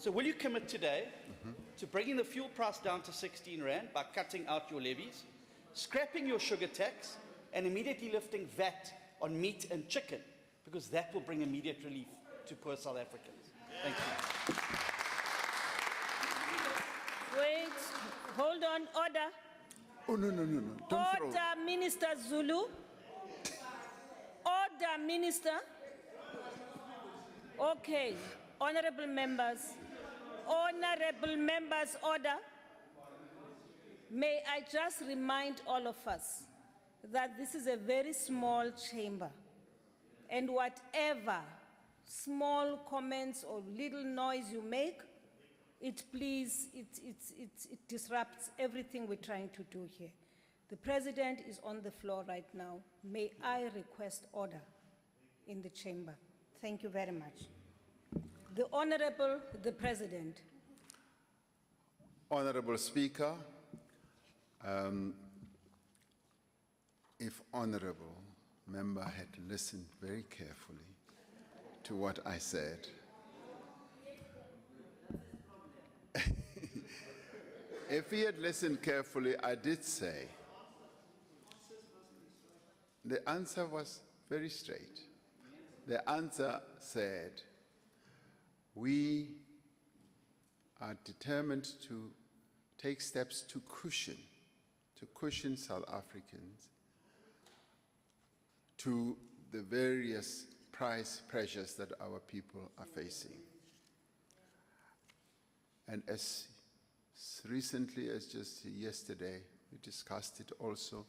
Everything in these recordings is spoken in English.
So will you commit today to bringing the fuel price down to 16 Rand by cutting out your levies, scrapping your sugar tax, and immediately lifting VAT on meat and chicken, because that will bring immediate relief to poor South Africans? Thank you. Wait, hold on, order. Oh, no. Don't throw. Order, Minister Zulu. Order, Minister. Okay, honorable members, order. May I just remind all of us that this is a very small chamber, and whatever small comments or little noise you make, it disrupts everything we're trying to do here. The President is on the floor right now. May I request order in the chamber? Thank you very much. The Honorable, the President. Honorable Speaker, if honorable member had listened very carefully to what I said, if he had listened carefully, I did say, the answer was very straight. The answer said, we are determined to take steps to cushion South Africans to the various price pressures that our people are facing. And as recently as just yesterday, we discussed it also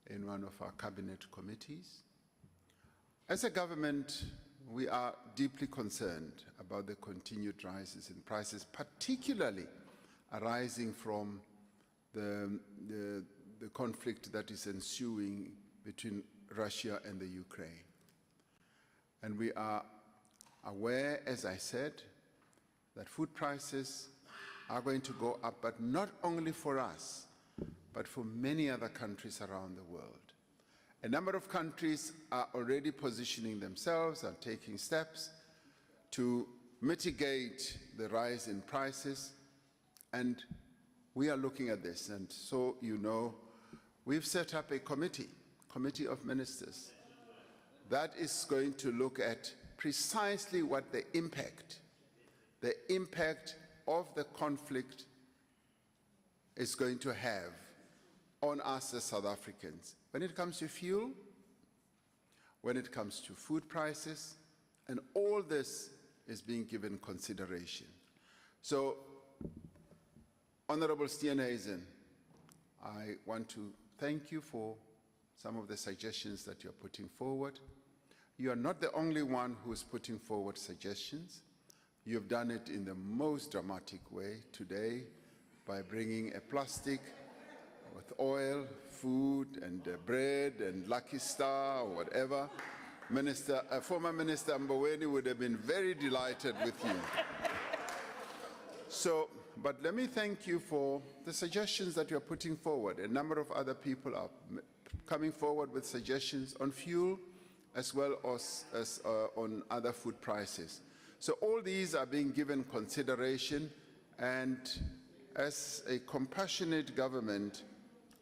in one of our cabinet committees. As a government, we are deeply concerned about the continued rises in prices, particularly arising from the conflict that is ensuing between Russia and the Ukraine. And we are aware, as I said, that food prices are going to go up, but not only for us, but for many other countries around the world. A number of countries are already positioning themselves and taking steps to mitigate the rise in prices, and we are looking at this. And so, you know, we've set up a committee of ministers that is going to look at precisely what the impact of the conflict is going to have on us as South Africans. When it comes to fuel, when it comes to food prices, and all this is being given consideration. So, Honorable Steenhuisen, I want to thank you for some of the suggestions that you're putting forward. You are not the only one who is putting forward suggestions. You have done it in the most dramatic way today by bringing a plastic with oil, food, and bread, and Lucky Star, or whatever. Former Minister Mboweni would have been very delighted with you. So, but let me thank you for the suggestions that you're putting forward. A number of other people are coming forward with suggestions on fuel, as well as on other food prices. So all these are being given consideration, and as a compassionate government,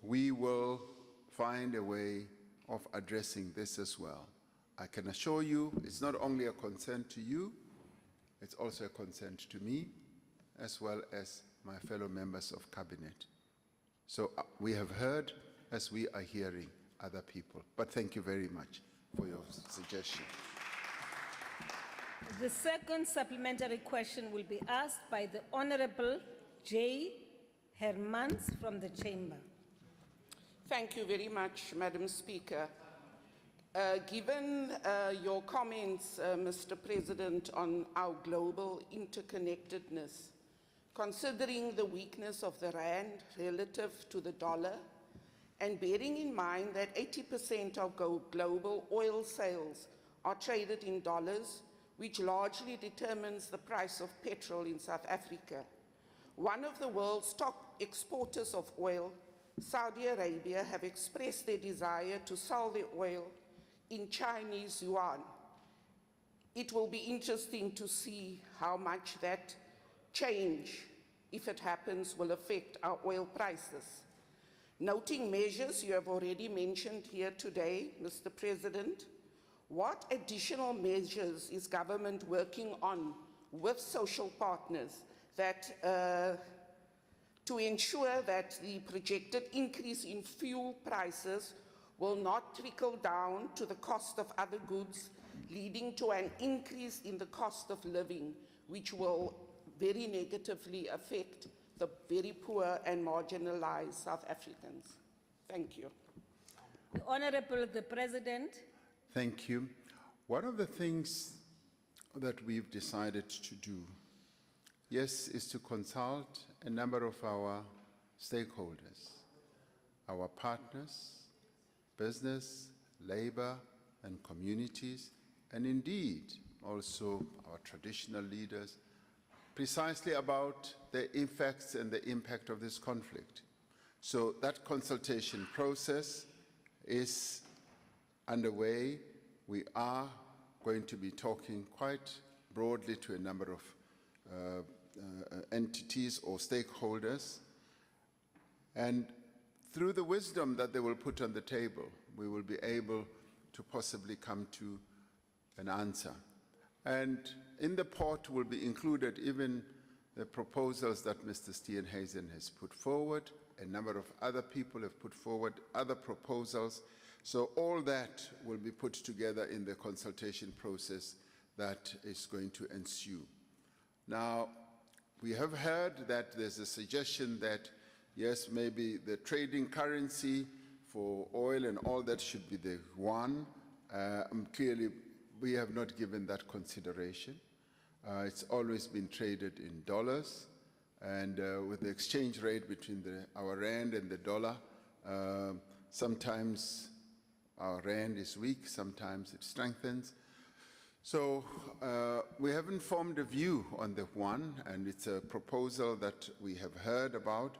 we will find a way of addressing this as well. I can assure you it's not only a concern to you, it's also a concern to me, as well as my fellow members of cabinet. So we have heard as we are hearing other people. But thank you very much for your suggestion. The second supplementary question will be asked by the Honorable J. Hermans from the Chamber. Thank you very much, Madam Speaker. Given your comments, Mr. President, on our global interconnectedness, considering the weakness of the rand relative to the dollar, and bearing in mind that 80% of global oil sales are traded in dollars, which largely determines the price of petrol in South Africa, one of the world's top exporters of oil, Saudi Arabia, have expressed their desire to sell their oil in Chinese yuan. It will be interesting to see how much that change, if it happens, will affect our oil prices. Noting measures you have already mentioned here today, Mr. President, what additional measures is government working on with social partners that, to ensure that the projected increase in fuel prices will not trickle down to the cost of other goods, leading to an increase in the cost of living, which will very negatively affect the very poor and marginalized South Africans? Thank you. The Honorable the President. Thank you. One of the things that we've decided to do, yes, is to consult a number of our stakeholders, our partners, business, labor, and communities, and indeed also our traditional leaders, precisely about the effects and the impact of this conflict. So that consultation process is underway. We are going to be talking quite broadly to a number of entities or stakeholders, and through the wisdom that they will put on the table, we will be able to possibly come to an answer. And in the pot will be included even the proposals that Mr. Steenhuisen has put forward. A number of other people have put forward other proposals. So all that will be put together in the consultation process that is going to ensue. Now, we have heard that there's a suggestion that, yes, maybe the trading currency for oil and all that should be the yuan. Clearly, we have not given that consideration. It's always been traded in dollars, and with the exchange rate between our rand and the dollar, sometimes our rand is weak, sometimes it strengthens. So we haven't formed a view on the yuan, and it's a proposal that we have heard about,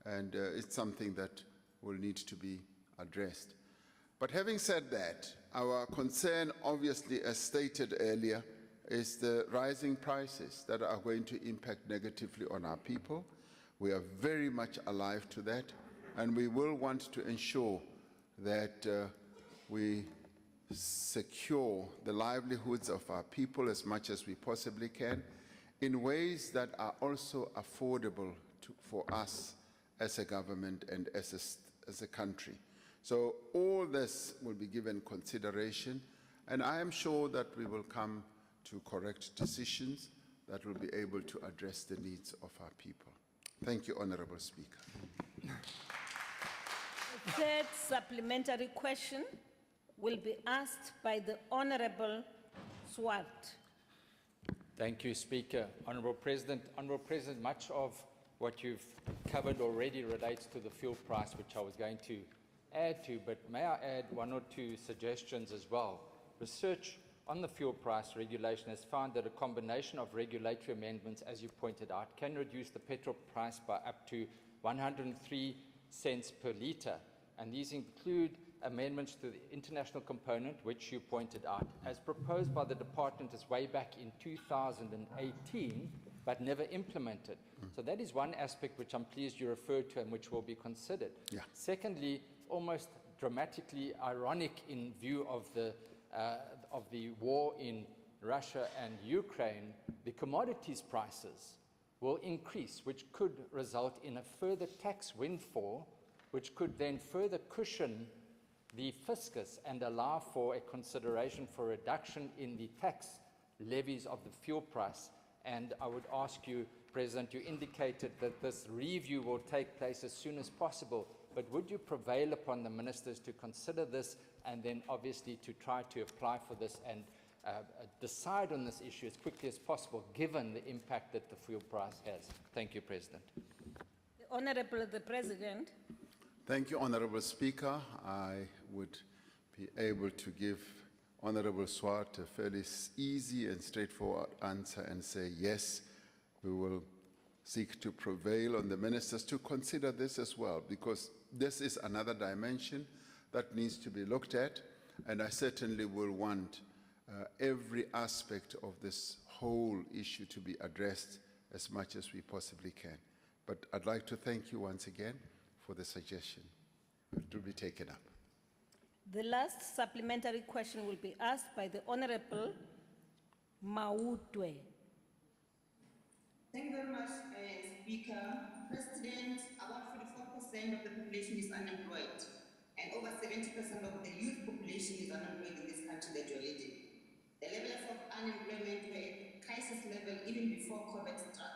and it's something that will need to be addressed. But having said that, our concern, obviously, as stated earlier, is the rising prices that are going to impact negatively on our people. We are very much alive to that, and we will want to ensure that we secure the livelihoods of our people as much as we possibly can in ways that are also affordable for us as a government and as a country. So all this will be given consideration, and I am sure that we will come to correct decisions that will be able to address the needs of our people. Thank you, Honorable Speaker. The third supplementary question will be asked by the Honorable Swart. Thank you, Speaker. Honourable President, much of what you've covered already relates to the fuel price, which I was going to add to, but may I add one or two suggestions as well? Research on the fuel price regulation has found that a combination of regulatory amendments, as you pointed out, can reduce the petrol price by up to 103 cents per litre, and these include amendments to the international component, which you pointed out, as proposed by the department as way back in 2018, but never implemented. So that is one aspect which I'm pleased you referred to and which will be considered. Yeah. Secondly, almost dramatically ironic in view of the war in Russia and Ukraine, the commodities prices will increase, which could result in a further tax windfall, which could then further cushion the fiscus and allow for a consideration for reduction in the tax levies of the fuel price. And I would ask you, President, you indicated that this review will take place as soon as possible, but would you prevail upon the ministers to consider this and then obviously to try to apply for this and decide on this issue as quickly as possible, given the impact that the fuel price has? Thank you, President. The Honourable the President. Thank you, Honourable Speaker. I would be able to give Honourable Swart a fairly easy and straightforward answer and say, yes, we will seek to prevail on the ministers to consider this as well, because this is another dimension that needs to be looked at, and I certainly will want every aspect of this whole issue to be addressed as much as we possibly can. But I'd like to thank you once again for the suggestion. It will be taken up. The last supplementary question will be asked by the Honorable Mautwe. Thank you very much, Speaker. President, about 44% of the population is unemployed, and over 70% of the youth population is unemployed in this country that you're leading. The levels of unemployment were at crisis level even before COVID struck.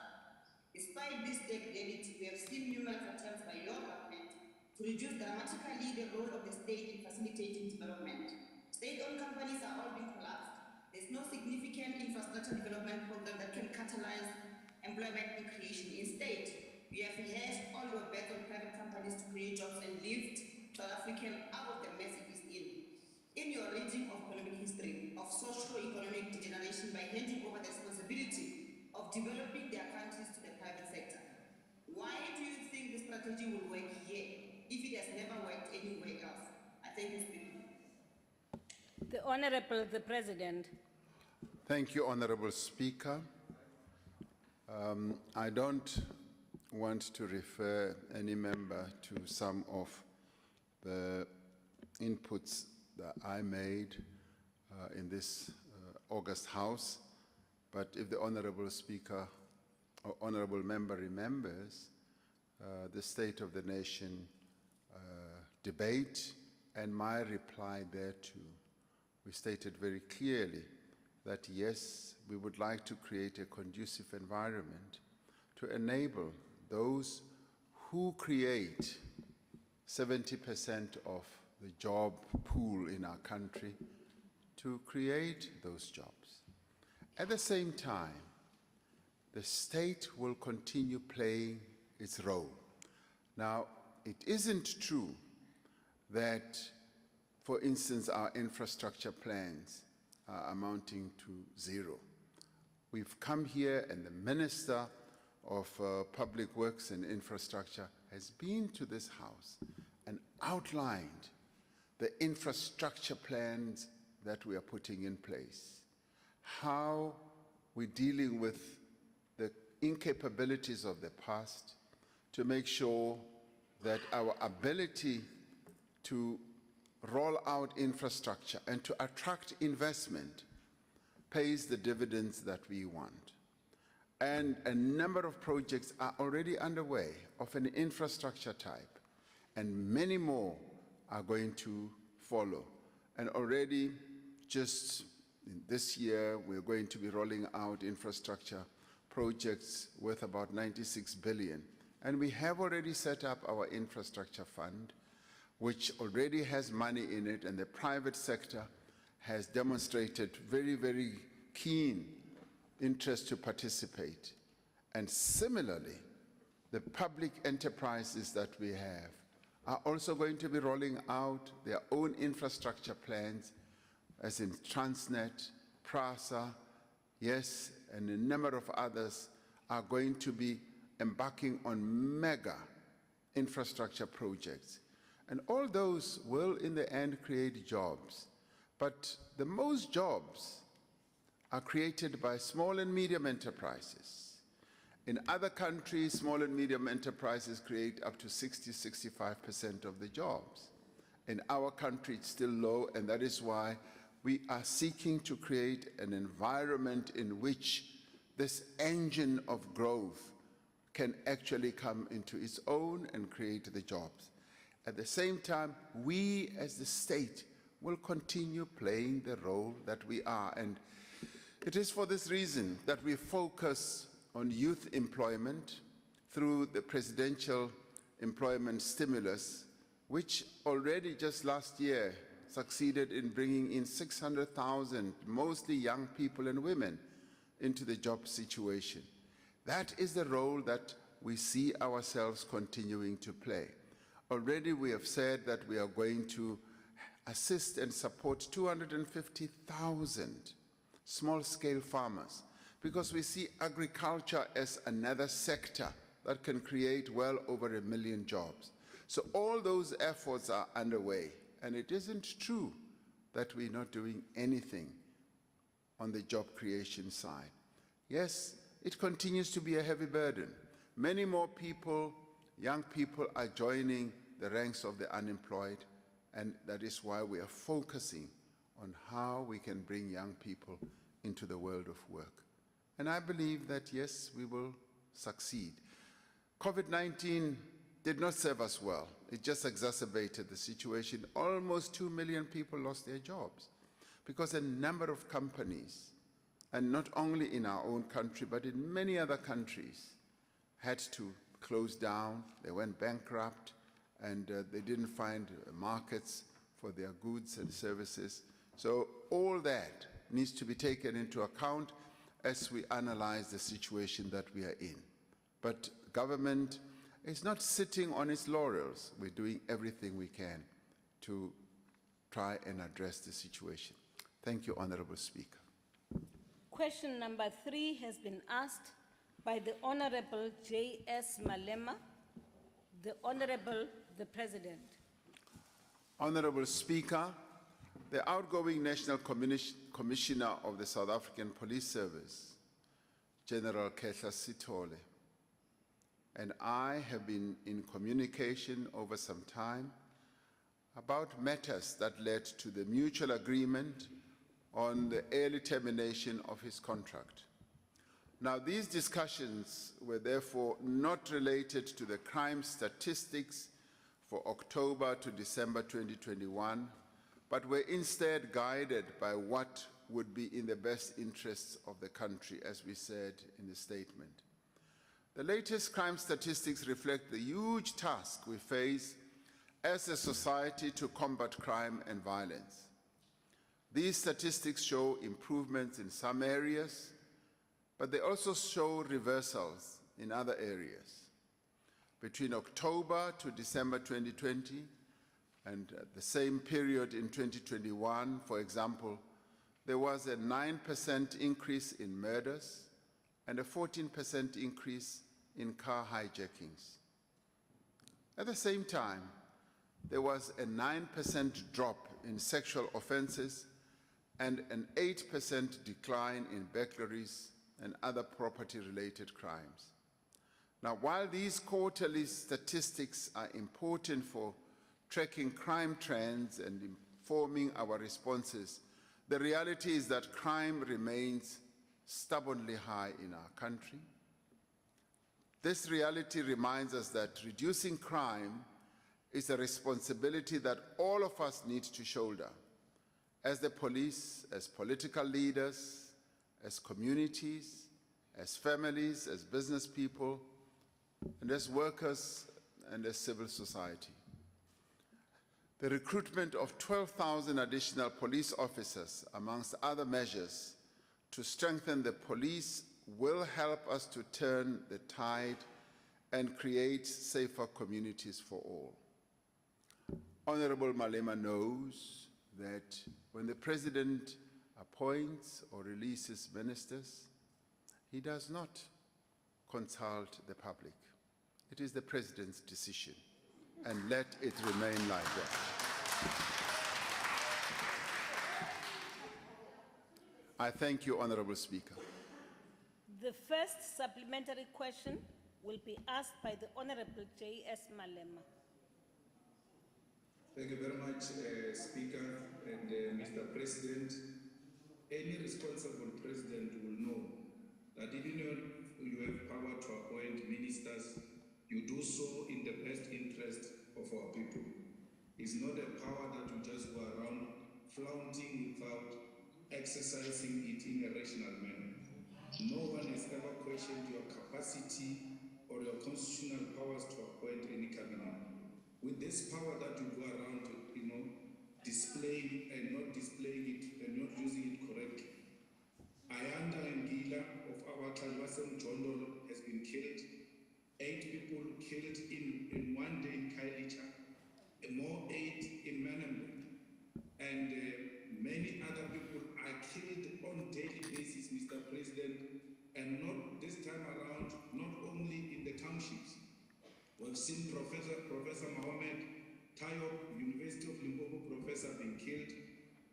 Despite this degradation, we have seen numerous attempts by your government to reduce dramatically the role of the state in facilitating development. State-owned companies are all being collapsed. There's no significant infrastructure development program that can catalyze employment and creation. Instead, we have hashed all your bets on private companies to create jobs and lift South African out of the mess it is in. In your reading of economic history of socio-economic degeneration by handing over the responsibility of developing their countries to the private sector, why do you think the strategy will work here if it has never worked anywhere else? I thank you, Speaker. The Honorable the President. Thank you, Honorable Speaker. I don't want to refer any member to some of the inputs that I made in this August House, but if the Honorable Speaker or Honorable Member remembers the State of the Nation debate and my reply thereto, we stated very clearly that yes, we would like to create a conducive environment to enable those who create 70% of the job pool in our country to create those jobs. At the same time, the state will continue playing its role. Now, it isn't true that, for instance, our infrastructure plans are amounting to zero. We've come here and the Minister of Public Works and Infrastructure has been to this House and outlined the infrastructure plans that we are putting in place, how we're dealing with the incapabilities of the past to make sure that our ability to roll out infrastructure and to attract investment pays the dividends that we want. And a number of projects are already underway of an infrastructure type, and many more are going to follow. And already, just in this year, we're going to be rolling out infrastructure projects worth about 96 billion. And we have already set up our infrastructure fund, which already has money in it, and the private sector has demonstrated very, very keen interest to participate. And similarly, the public enterprises that we have are also going to be rolling out their own infrastructure plans, as in Transnet, PRASA, yes, and a number of others are going to be embarking on mega infrastructure projects. And all those will, in the end, create jobs. But the most jobs are created by small and medium enterprises. In other countries, small and medium enterprises create up to 60–65% of the jobs. In our country, it's still low, and that is why we are seeking to create an environment in which this engine of growth can actually come into its own and create the jobs. At the same time, we as the state will continue playing the role that we are. And it is for this reason that we focus on youth employment through the presidential employment stimulus, which already just last year succeeded in bringing in 600,000, mostly young people and women, into the job situation. That is the role that we see ourselves continuing to play. Already we have said that we are going to assist and support 250,000 small-scale farmers, because we see agriculture as another sector that can create well over 1 million jobs. So all those efforts are underway, and it isn't true that we're not doing anything on the job creation side. Yes, it continues to be a heavy burden. Many more people, young people, are joining the ranks of the unemployed, and that is why we are focusing on how we can bring young people into the world of work. And I believe that, yes, we will succeed. COVID-19 did not serve us well. It just exacerbated the situation. Almost 2 million people lost their jobs because a number of companies, and not only in our own country, but in many other countries, had to close down. They went bankrupt, and they didn't find markets for their goods and services. So all that needs to be taken into account as we analyze the situation that we are in. But government is not sitting on its laurels. We're doing everything we can to try and address the situation. Thank you, Honorable Speaker. Question number 3 has been asked by the Honorable J.S. Malema. The Honorable the President. Honorable Speaker, the outgoing National Commissioner of the South African Police Service, General Kehla Sithole, and I have been in communication over some time about matters that led to the mutual agreement on the early termination of his contract. Now, these discussions were therefore not related to the crime statistics for October to December 2021, but were instead guided by what would be in the best interests of the country, as we said in the statement. The latest crime statistics reflect the huge task we face as a society to combat crime and violence. These statistics show improvements in some areas, but they also show reversals in other areas. Between October to December 2020 and the same period in 2021, for example, there was a 9% increase in murders and a 14% increase in car hijackings. At the same time, there was a 9% drop in sexual offenses and an 8% decline in burglaries and other property-related crimes. Now, while these quarterly statistics are important for tracking crime trends and informing our responses, the reality is that crime remains stubbornly high in our country. This reality reminds us that reducing crime is a responsibility that all of us need to shoulder, as the police, as political leaders, as communities, as families, as business people, and as workers and as civil society. The recruitment of 12,000 additional police officers, amongst other measures, to strengthen the police will help us to turn the tide and create safer communities for all. Honorable Malema knows that when the President appoints or releases ministers, he does not consult the public. It is the President's decision, and let it remain like that. I thank you, Honorable Speaker. The first supplementary question will be asked by the Honorable J.S. Malema. Thank you very much, Speaker and Mr. President. Any responsible president will know that even when you have power to appoint ministers, you do so in the best interest of our people. It's not a power that you just go around flaunting without exercising it in a rational manner. No one has ever questioned your capacity or your constitutional powers to appoint any cabinet. With this power that you go around, displaying and not displaying it and not using it correctly. Ayanda Ngila of our Kalwasem Jondolo has been killed. 8 people killed in one day in Kailicha, more 8 in Manambe, and many other people are killed on a daily basis, Mr. President, and not this time around, not only in the townships. We've seen Professor Mohammed Tayo, University of Limpopo professor being killed,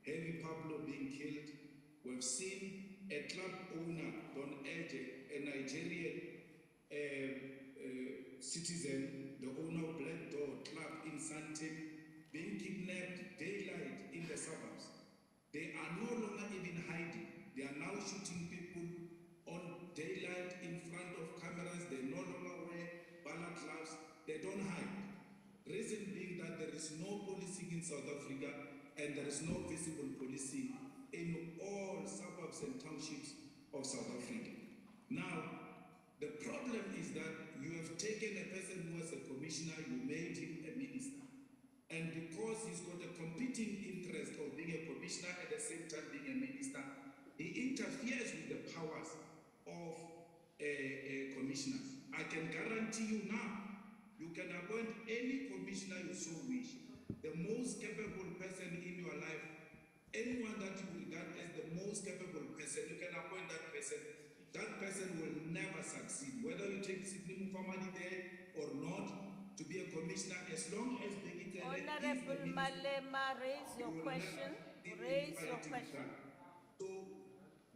Heavy Pablo being killed. We've seen a club owner don't urge a Nigerian citizen, the owner of Black Door Club in Sandton, being kidnapped daylight in the suburbs. They are no longer even hiding. They are now shooting people on daylight in front of cameras. They no longer wear balaclavas. They don't hide. Reason being that there is no policing in South Africa and there is no visible policing in all suburbs and townships of South Africa. Now, the problem is that you have taken a person who was a commissioner, you made him a minister. And because he's got a competing interest of being a commissioner at the same time being a minister, he interferes with the powers of commissioners. I can guarantee you now, you can appoint any commissioner you so wish. The most capable person in your life, anyone that you regard as the most capable person, you can appoint that person. That person will never succeed. Whether you take Sidney Mufamadi there or not, to be a commissioner, as long as the internet Honorable Malema, raise your question. Raise your question. So,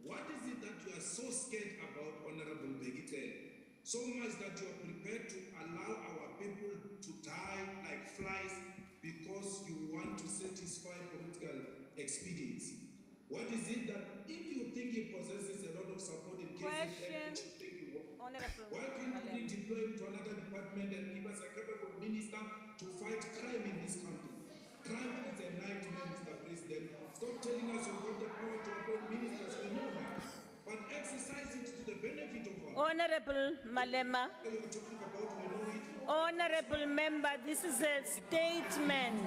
what is it that you are so scared about, Honorable Begitele? So much that you are prepared to allow our people to die like flies because you want to satisfy political expediency. What is it that, if you think he possesses a lot of support in Question. cases, you think you want? Honorable Why can't we deploy him to another department and give us a capable minister to fight crime in this country? Crime is a nightmare, Mr. President. Stop telling us you've got the power to appoint ministers, we know that. But exercise it to the benefit of us. Honorable Malema. You're talking about, we know it. Honorable member, this is a statement.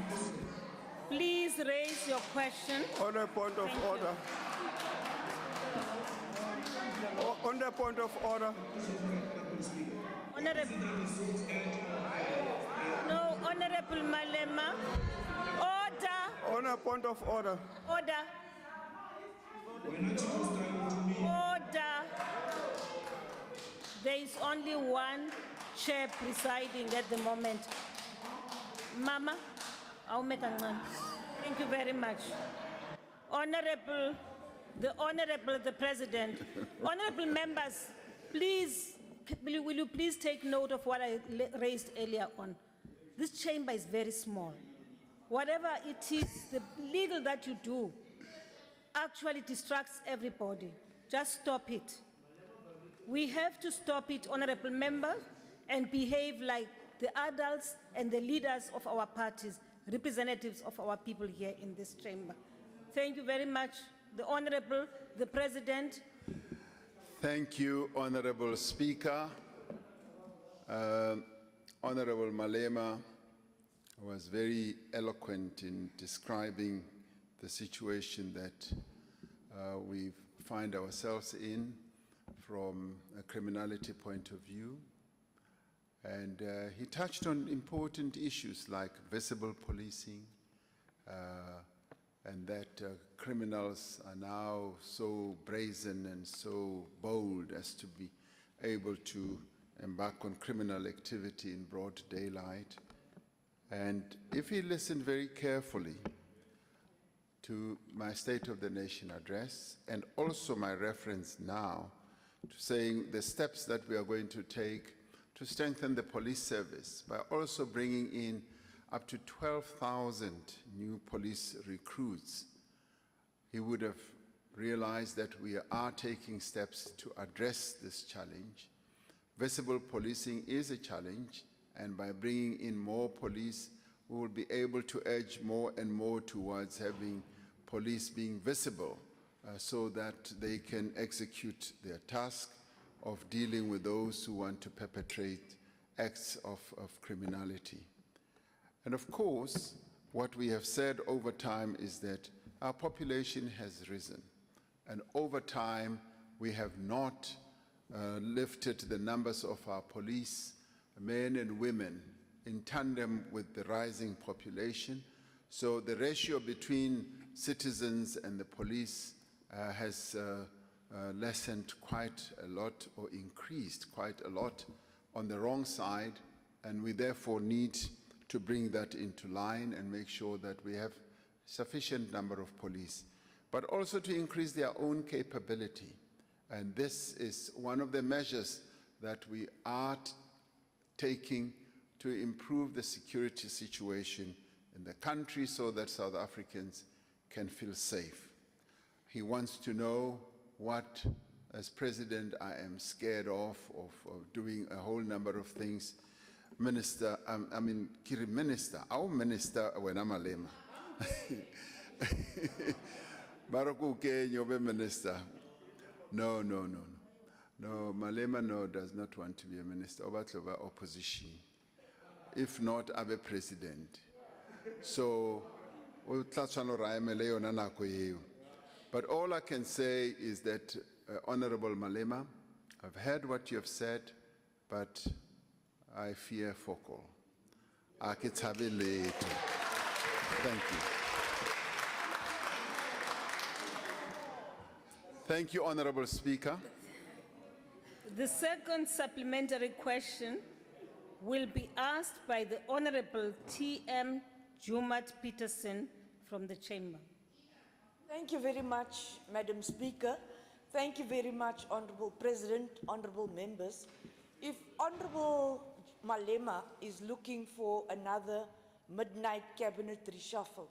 Please raise your question. On a point of Thank you. order. On the point of order. Honorable. No, Honorable Malema. Order. On a point of order. Order. Order. There is only one chair presiding at the moment. Mama, I'll make a noise. Thank you very much. Honorable, the President, honorable members, please, will you please take note of what I raised earlier on? This chamber is very small. Whatever it is, the little that you do actually distracts everybody. Just stop it. We have to stop it, honorable members, and behave like the adults and the leaders of our parties, representatives of our people here in this chamber. Thank you very much. The Honorable, the President. Thank you, Honorable Speaker. Honorable Malema was very eloquent in describing the situation that we find ourselves in from a criminality point of view. And he touched on important issues like visible policing, and that criminals are now so brazen and so bold as to be able to embark on criminal activity in broad daylight. And if he listened very carefully to my State of the Nation address, and also my reference now to saying the steps that we are going to take to strengthen the police service by also bringing in up to 12,000 new police recruits, he would have realized that we are taking steps to address this challenge. Visible policing is a challenge, and by bringing in more police, we will be able to edge more and more towards having police being visible so that they can execute their task of dealing with those who want to perpetrate acts of criminality. And of course, what we have said over time is that our population has risen, and over time we have not lifted the numbers of our police, men and women, in tandem with the rising population. So the ratio between citizens and the police has lessened quite a lot, or increased quite a lot on the wrong side, and we therefore need to bring that into line and make sure that we have sufficient number of police. but also to increase their own capability. And this is one of the measures that we are taking to improve the security situation in the country so that South Africans can feel safe. He wants to know what, as president, I am scared of doing a whole number of things. Minister, Kiri Minister, our Minister, when I'm a lema. Baraku ke nyobe Minister. No. No, Malema no does not want to be a minister. Obatlova opposition. If not, Abe president. So, but all I can say is that, Honorable Malema, I've heard what you have said, but I fear focal. Thank you. Thank you, Honorable Speaker. The second supplementary question will be asked by the Honorable T.M. Jumat Peterson from the Chamber. Thank you very much, Madam Speaker. Thank you very much, Honorable President, honorable members. If Honorable Malema is looking for another midnight cabinet reshuffle,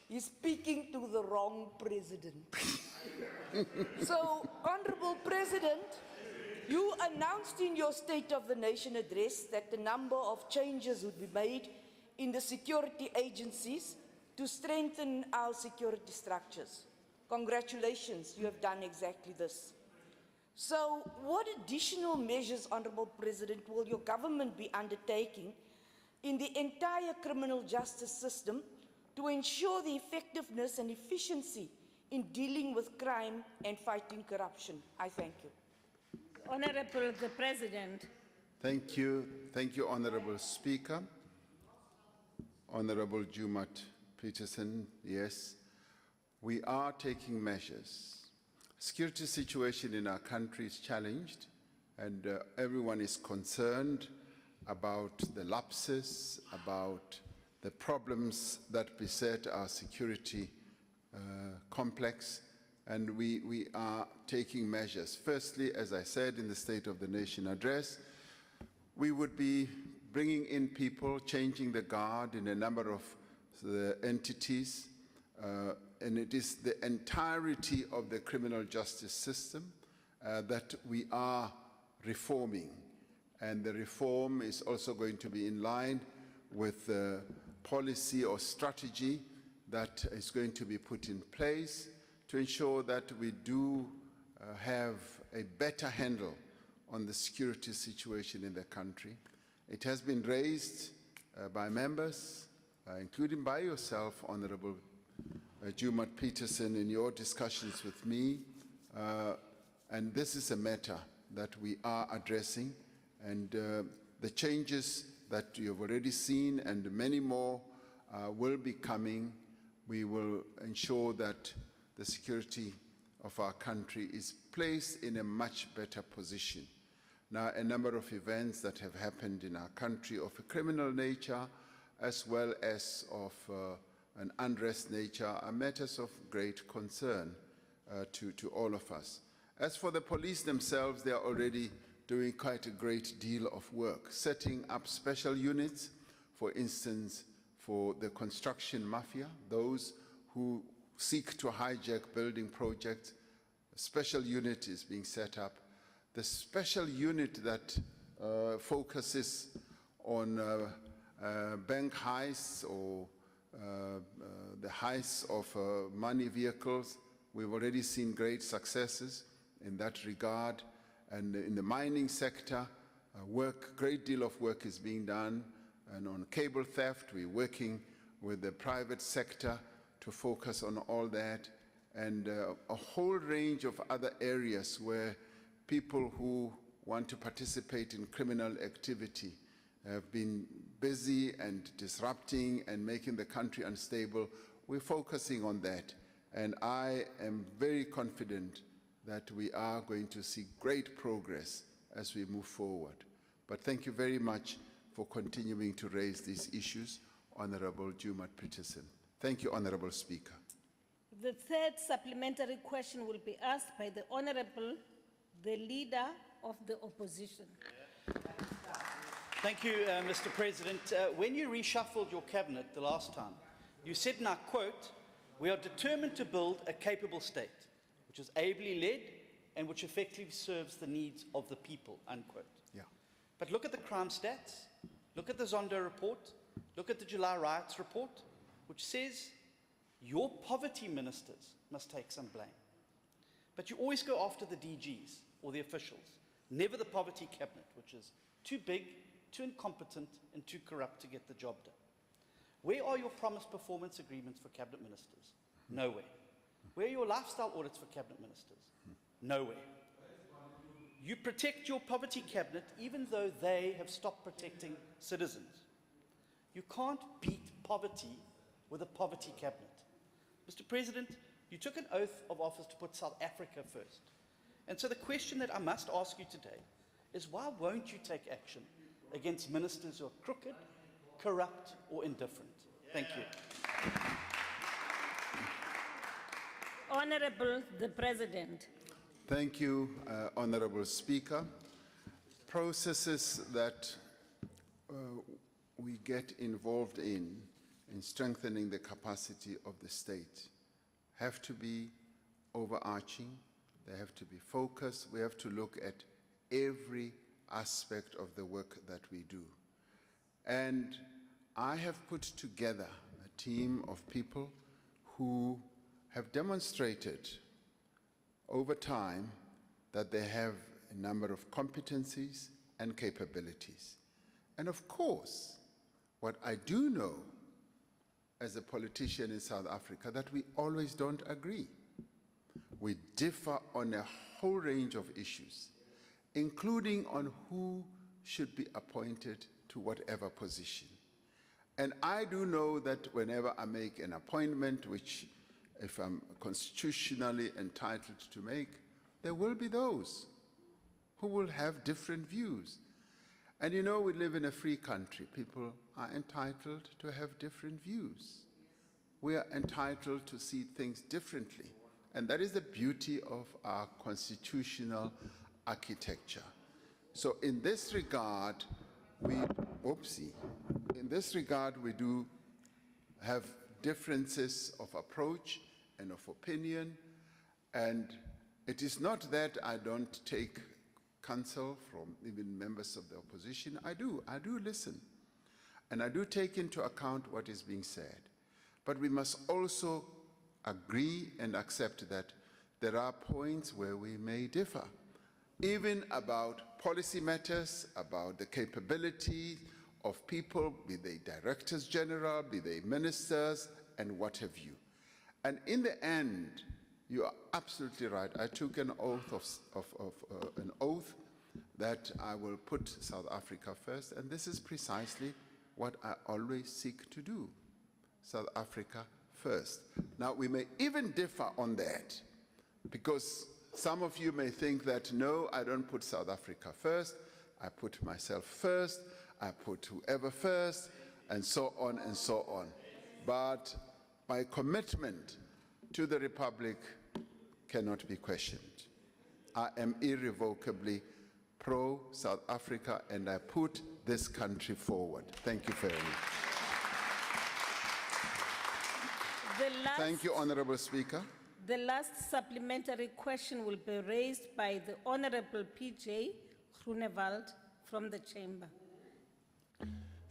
he's speaking to the wrong president. So, Honorable President, you announced in your State of the Nation address that the number of changes would be made in the security agencies to strengthen our security structures. Congratulations, you have done exactly this. So, what additional measures, Honorable President, will your government be undertaking in the entire criminal justice system to ensure the effectiveness and efficiency in dealing with crime and fighting corruption? I thank you. Honorable the President. Thank you, Honorable Speaker. Honorable Jumat Peterson, yes, we are taking measures. Security situation in our country is challenged, and everyone is concerned about the lapses, about the problems that beset our security complex, and we are taking measures. Firstly, as I said in the State of the Nation address, we would be bringing in people, changing the guard in a number of the entities, and it is the entirety of the criminal justice system that we are reforming. And the reform is also going to be in line with the policy or strategy that is going to be put in place to ensure that we do have a better handle on the security situation in the country. It has been raised by members, including by yourself, Honorable Jumat Peterson, in your discussions with me, and this is a matter that we are addressing, and the changes that you've already seen and many more will be coming. We will ensure that the security of our country is placed in a much better position. Now, a number of events that have happened in our country of a criminal nature as well as of an unrest nature are matters of great concern to all of us. As for the police themselves, they are already doing quite a great deal of work, setting up special units, for instance, for the construction mafia, those who seek to hijack building projects. A special unit is being set up. The special unit that focuses on bank heists or the heists of money vehicles, we've already seen great successes in that regard. And in the mining sector, great deal of work is being done. And on cable theft, we're working with the private sector to focus on all that. And a whole range of other areas where people who want to participate in criminal activity have been busy and disrupting and making the country unstable. We're focusing on that. And I am very confident that we are going to see great progress as we move forward. But thank you very much for continuing to raise these issues, Honorable Jumat Peterson. Thank you, Honorable Speaker. The third supplementary question will be asked by the Honorable, the Leader of the Opposition. Thank you, Mr. President. When you reshuffled your cabinet the last time, you said, and I quote, "We are determined to build a capable state, which is ably led and which effectively serves the needs of the people," unquote. Yeah. But look at the crime stats, look at the Zondo report, look at the July riots report, which says your poverty ministers must take some blame. But you always go after the DGs or the officials, never the poverty cabinet, which is too big, too incompetent, and too corrupt to get the job done. Where are your promised performance agreements for cabinet ministers? Nowhere. Where are your lifestyle audits for cabinet ministers? Nowhere. You protect your poverty cabinet even though they have stopped protecting citizens. You can't beat poverty with a poverty cabinet. Mr. President, you took an oath of office to put South Africa first. And so the question that I must ask you today is, why won't you take action against ministers who are crooked, corrupt, or indifferent? Thank you. Honorable the President. Thank you, Honorable Speaker. Processes that we get involved in strengthening the capacity of the state have to be overarching, they have to be focused, we have to look at every aspect of the work that we do. And I have put together a team of people who have demonstrated over time that they have a number of competencies and capabilities. And of course, what I do know as a politician in South Africa, that we always don't agree. We differ on a whole range of issues, including on who should be appointed to whatever position. And I do know that whenever I make an appointment, which if I'm constitutionally entitled to make, there will be those who will have different views. And you know, we live in a free country. People are entitled to have different views. We are entitled to see things differently. And that is the beauty of our constitutional architecture. So in this regard, we do have differences of approach and of opinion. And it is not that I don't take counsel from even members of the opposition. I do listen. And I do take into account what is being said. But we must also agree and accept that there are points where we may differ, even about policy matters, about the capability of people, be they directors general, be they ministers, and what have you. And in the end, you are absolutely right. I took an oath that I will put South Africa first, and this is precisely what I always seek to do. South Africa first. Now, we may even differ on that, because some of you may think that, no, I don't put South Africa first, I put myself first, I put whoever first, and so on and so on. But my commitment to the Republic cannot be questioned. I am irrevocably pro-South Africa, and I put this country forward. Thank you very much. Thank you, Honorable Speaker. The last supplementary question will be raised by the Honorable P.J. Groenewald from the Chamber.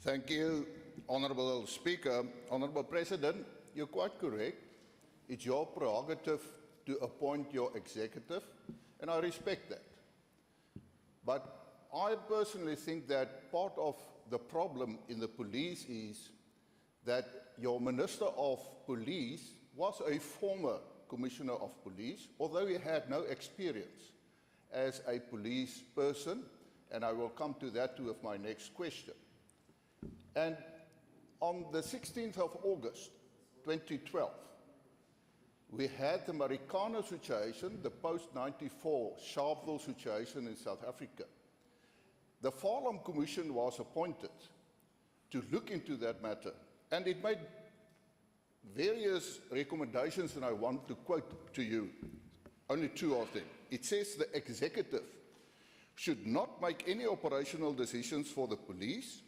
Thank you, Honorable Speaker. Honorable President, you're quite correct. It's your prerogative to appoint your executive, and I respect that. But I personally think that part of the problem in the police is that your Minister of Police was a former Commissioner of Police, although he had no experience as a police person, and I will come to that too with my next question. And on the 16th of August, 2012, we had the Marikana situation, the post-94 Sharpeville situation in South Africa. The Farlam Commission was appointed to look into that matter, and it made various recommendations, and I want to quote to you only two of them. It says the executive should not make any operational decisions for the police.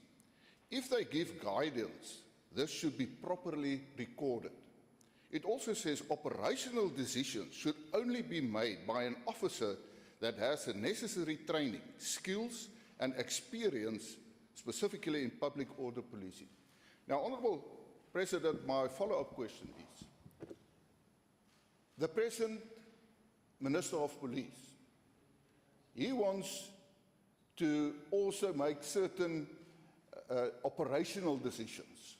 If they give guidance, this should be properly recorded. It also says operational decisions should only be made by an officer that has the necessary training, skills, and experience, specifically in public order policing. Now, Honourable President, my follow-up question is, the present Minister of Police, he wants to also make certain operational decisions.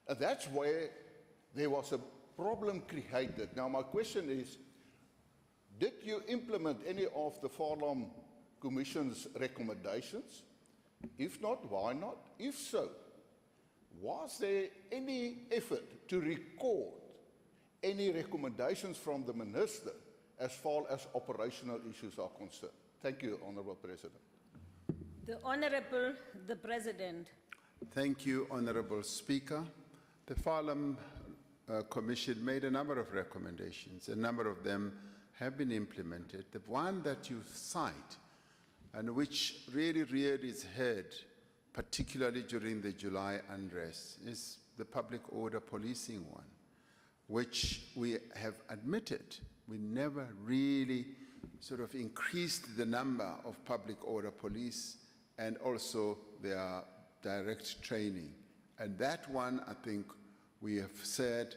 And that's where there was a problem created. Now, my question is, did you implement any of the Farlam Commission's recommendations? If not, why not? If so, was there any effort to record any recommendations from the Minister as far as operational issues are concerned? Thank you, Honourable President. The Honourable the President. Thank you, Honourable Speaker. The Farlam Commission made a number of recommendations. A number of them have been implemented. The one that you cite, and which really reared its head, particularly during the July unrest, is the public order policing one, which we have admitted we never really sort of increased the number of public order police and also their direct training. And that one, I think, we have said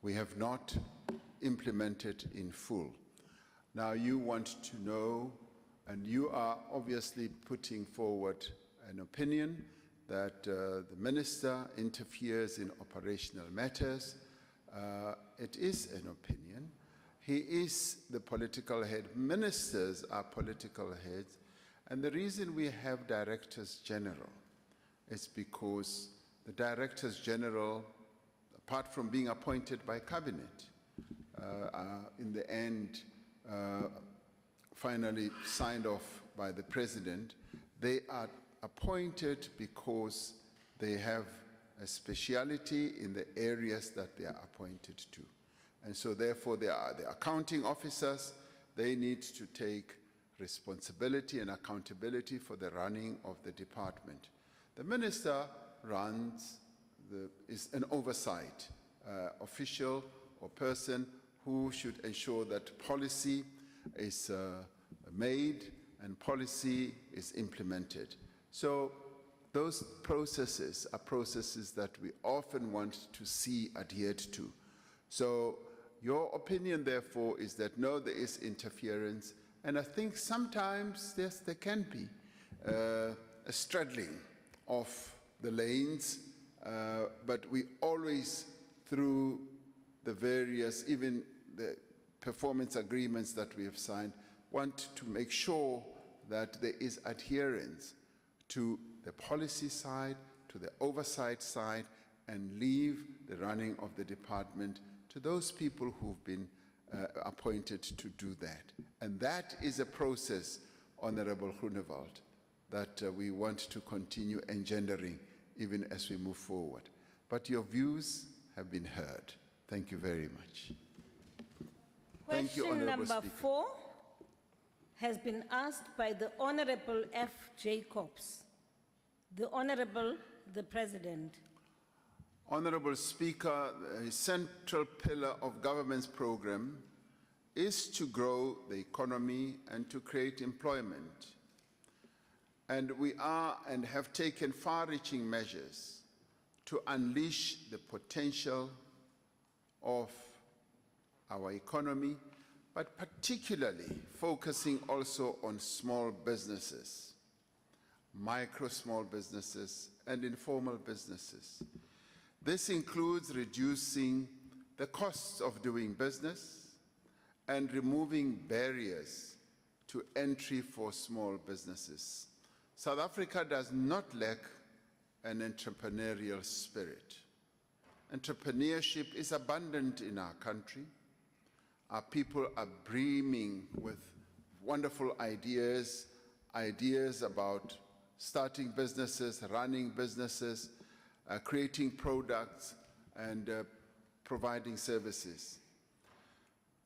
we have not implemented in full. Now you want to know, and you are obviously putting forward an opinion that the minister interferes in operational matters. It is an opinion. He is the political head. Ministers are political heads. And the reason we have directors general is because the directors general, apart from being appointed by cabinet, in the end, finally signed off by the president, they are appointed because they have a speciality in the areas that they are appointed to. And so therefore they are the accounting officers. They need to take responsibility and accountability for the running of the department. The minister is an oversight official or person who should ensure that policy is made and policy is implemented. So those processes are processes that we often want to see adhered to. So your opinion, therefore, is that no, there is interference. And I think sometimes, yes, there can be a straddling of the lanes, but we always, through the various, even the performance agreements that we have signed, want to make sure that there is adherence to the policy side, to the oversight side, and leave the running of the department to those people who've been appointed to do that. And that is a process, Honourable Groenewald, that we want to continue engendering even as we move forward. But your views have been heard. Thank you very much. Thank you, Question Honourable number Speaker. 4 has been asked by the Honourable F. Jacobs. The Honourable the President. Honourable Speaker, a central pillar of government's program is to grow the economy and to create employment. And we are and have taken far-reaching measures to unleash the potential of our economy, but particularly focusing also on small businesses, micro small businesses, and informal businesses. This includes reducing the costs of doing business and removing barriers to entry for small businesses. South Africa does not lack an entrepreneurial spirit. Entrepreneurship is abundant in our country. Our people are brimming with wonderful ideas, ideas about starting businesses, running businesses, creating products, and providing services.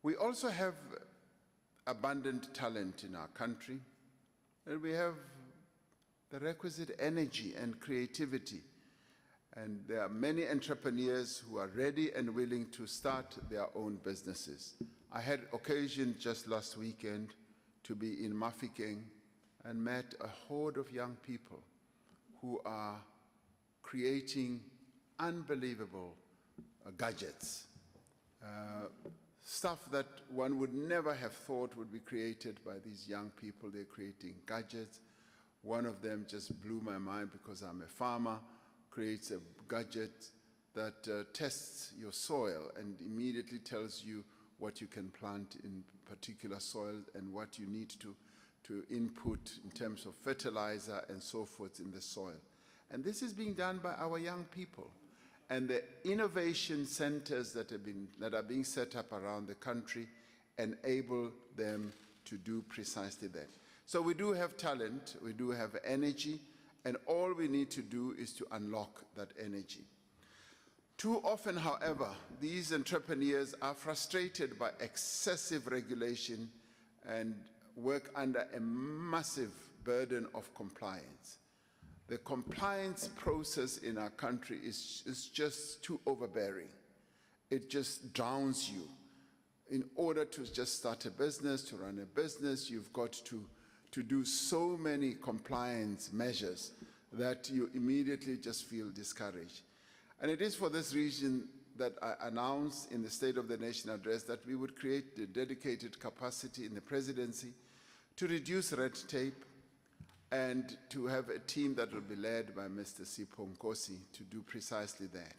We also have abundant talent in our country, and we have the requisite energy and creativity. And there are many entrepreneurs who are ready and willing to start their own businesses. I had occasion just last weekend to be in Mafikeng and met a horde of young people who are creating unbelievable gadgets, stuff that one would never have thought would be created by these young people. They're creating gadgets. One of them just blew my mind because I'm a farmer, creates a gadget that tests your soil and immediately tells you what you can plant in particular soil and what you need to input in terms of fertilizer and so forth in the soil. And this is being done by our young people. And the innovation centers that are being set up around the country enable them to do precisely that. So we do have talent, we do have energy, and all we need to do is to unlock that energy. Too often, however, these entrepreneurs are frustrated by excessive regulation and work under a massive burden of compliance. The compliance process in our country is just too overbearing. It just drowns you. In order to just start a business, to run a business, you've got to do so many compliance measures that you immediately just feel discouraged. And it is for this reason that I announced in the State of the Nation address that we would create the dedicated capacity in the presidency to reduce red tape and to have a team that will be led by Mr. Sipho Nkosi to do precisely that.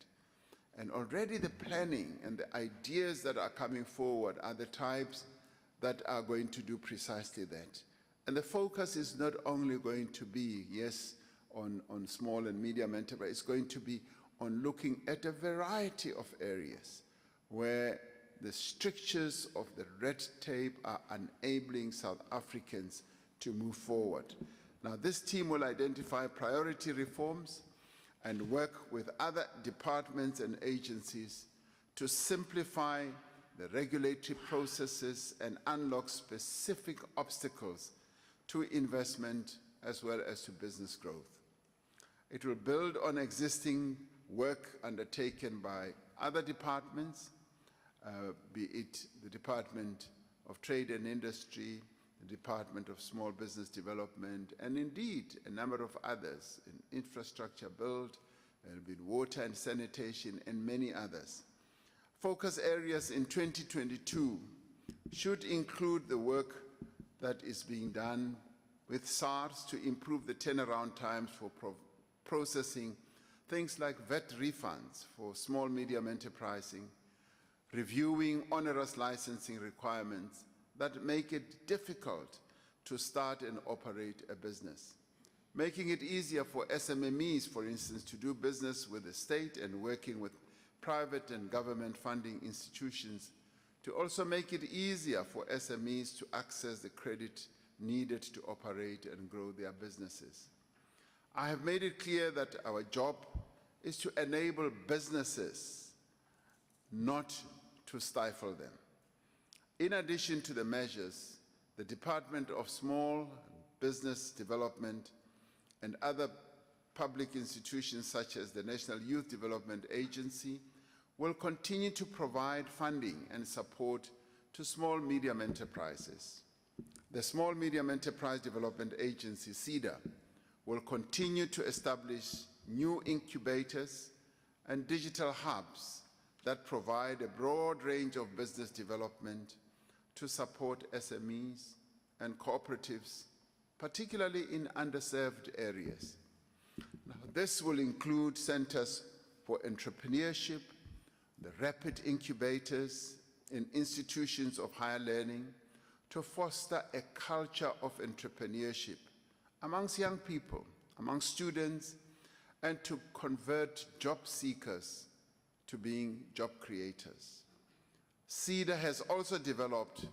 And already the planning and the ideas that are coming forward are the types that are going to do precisely that. And the focus is not only going to be, yes, on small and medium enterprise, it's going to be on looking at a variety of areas where the strictures of the red tape are enabling South Africans to move forward. Now, this team will identify priority reforms and work with other departments and agencies to simplify the regulatory processes and unlock specific obstacles to investment as well as to business growth. It will build on existing work undertaken by other departments, be it the Department of Trade and Industry, the Department of Small Business Development, and indeed a number of others in infrastructure build, there will be water and sanitation, and many others. Focus areas in 2022 should include the work that is being done with SARS to improve the turnaround times for processing things like VAT refunds for small medium enterprising, reviewing onerous licensing requirements that make it difficult to start and operate a business, making it easier for SMMEs, for instance, to do business with the state and working with private and government funding institutions to also make it easier for SMEs to access the credit needed to operate and grow their businesses. I have made it clear that our job is to enable businesses, not to stifle them. In addition to the measures, the Department of Small Business Development and other public institutions such as the National Youth Development Agency will continue to provide funding and support to small medium enterprises. The Small Medium Enterprise Development Agency, SEDA, will continue to establish new incubators and digital hubs that provide a broad range of business development to support SMEs and cooperatives, particularly in underserved areas. Now, this will include centers for entrepreneurship, the rapid incubators in institutions of higher learning to foster a culture of entrepreneurship amongst young people, among students, and to convert job seekers to being job creators. SEDA has also developed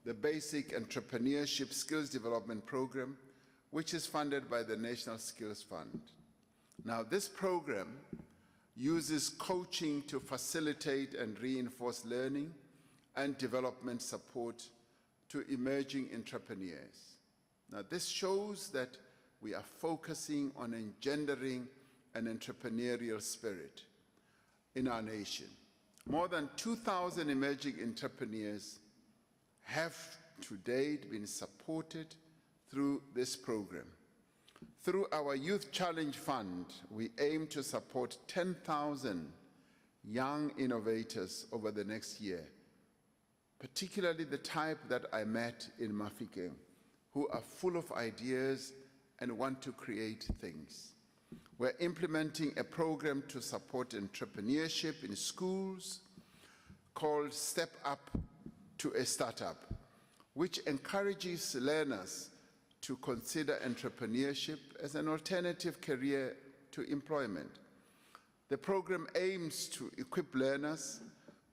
the Basic Entrepreneurship Skills Development Program, which is funded by the National Skills Fund. Now, this program uses coaching to facilitate and reinforce learning and development support to emerging entrepreneurs. Now, this shows that we are focusing on engendering an entrepreneurial spirit in our nation. More than 2,000 emerging entrepreneurs have to date been supported through this program. Through our Youth Challenge Fund, we aim to support 10,000 young innovators over the next year, particularly the type that I met in Mafikeng, who are full of ideas and want to create things. We're implementing a program to support entrepreneurship in schools called Step Up to a Startup, which encourages learners to consider entrepreneurship as an alternative career to employment. The program aims to equip learners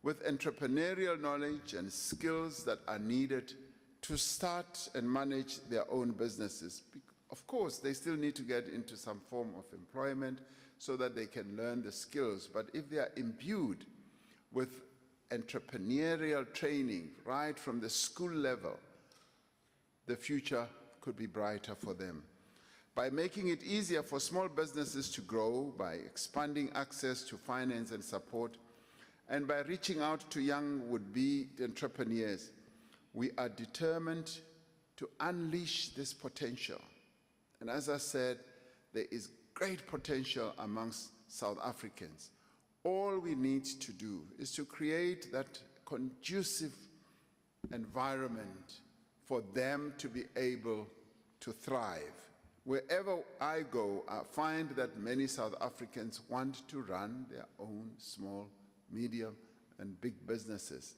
with entrepreneurial knowledge and skills that are needed to start and manage their own businesses. Of course, they still need to get into some form of employment so that they can learn the skills, but if they are imbued with entrepreneurial training right from the school level, the future could be brighter for them. By making it easier for small businesses to grow, by expanding access to finance and support, and by reaching out to young would-be entrepreneurs, we are determined to unleash this potential. And as I said, there is great potential amongst South Africans. All we need to do is to create that conducive environment for them to be able to thrive. Wherever I go, I find that many South Africans want to run their own small, medium, and big businesses.